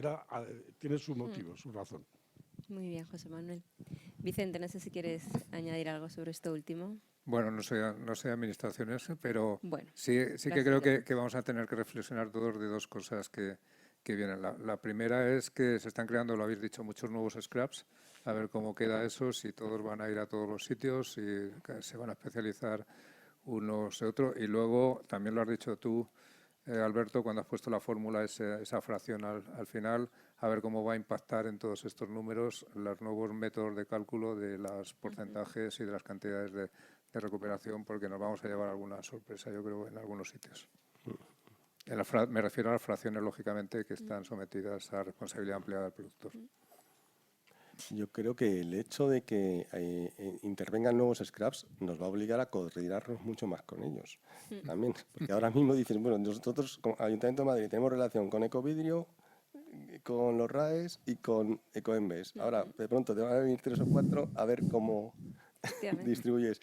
tiene su motivo, su razón. Muy bien, José Manuel. Vicente, no sé si quieres añadir algo sobre esto último. Bueno, no sé administraciones, pero bueno, sí que creo que vamos a tener que reflexionar todos de dos cosas que vienen. La primera es que se están creando, lo habéis dicho, muchos nuevos scraps. A ver cómo queda eso, si todos van a ir a todos los sitios, si se van a especializar unos de otros. Y luego, también lo has dicho tú, Alberto, cuando has puesto la fórmula, esa fracción al final, a ver cómo va a impactar en todos estos números los nuevos métodos de cálculo de los porcentajes y de las cantidades de recuperación, porque nos vamos a llevar alguna sorpresa, yo creo, en algunos sitios. Me refiero a las fracciones, lógicamente, que están sometidas a responsabilidad ampliada del productor. Yo creo que el hecho de que intervengan nuevos scraps nos va a obligar a coordinarnos mucho más con ellos también. Porque ahora mismo dicen, bueno, nosotros, como Ayuntamiento de Madrid, tenemos relación con Ecovidrio, con los RAEs y con Ecoembes. Ahora, de pronto te van a venir 3 o 4 a ver cómo distribuyes.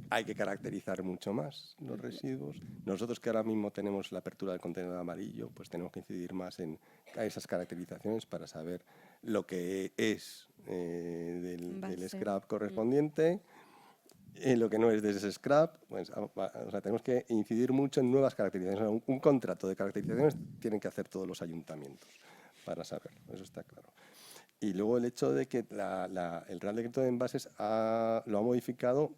Hay que caracterizar mucho más los residuos. Nosotros, que ahora mismo tenemos la apertura del contenedor amarillo, pues tenemos que incidir más en esas caracterizaciones para saber lo que es del scrap correspondiente, lo que no es de ese scrap. Pues, o sea, tenemos que incidir mucho en nuevas caracterizaciones. Un contrato de caracterizaciones tienen que hacer todos los ayuntamientos para saberlo, eso está claro. Y luego el hecho de que el Real Decreto de Envases lo ha modificado,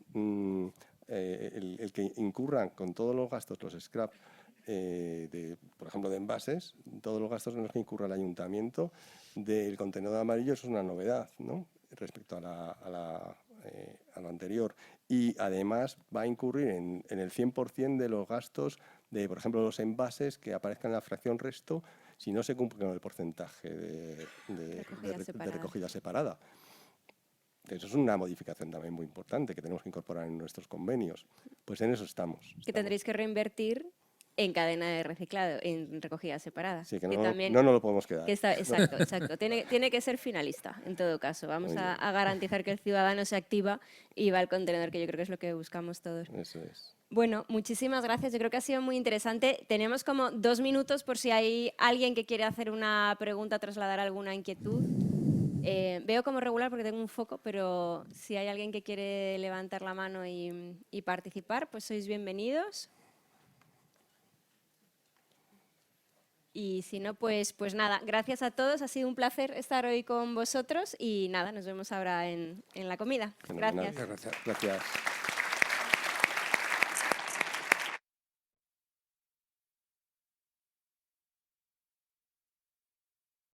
el que incurran con todos los gastos, los scrap, por ejemplo, de envases, todos los gastos en los que incurra el ayuntamiento del contenedor amarillo, eso es una novedad, ¿no?, respecto a lo anterior. Y además va a incurrir en el 100% de los gastos de, por ejemplo, los envases que aparezcan en la fracción resto si no se cumple con el porcentaje de recogida separada. Eso es una modificación también muy importante que tenemos que incorporar en nuestros convenios. Pues en eso estamos. Que tendréis que reinvertir en cadena de reciclado, en recogida separada. Sí, que no nos lo podemos quedar. Exacto. Tiene que ser finalista, en todo caso. Vamos a garantizar que el ciudadano se activa y va al contenedor, que yo creo que es lo que buscamos todos. Eso es. Bueno, muchísimas gracias. Yo creo que ha sido muy interesante. Tenemos como 2 minutos por si hay alguien que quiere hacer una pregunta, trasladar alguna inquietud. Veo como regular porque tengo un foco, pero si hay alguien que quiere levantar la mano y participar, pues sois bienvenidos. Y si no, pues nada, gracias a todos. Ha sido un placer estar hoy con vosotros y nada, nos vemos ahora en la comida. Fenomenal. Gracias. Gracias.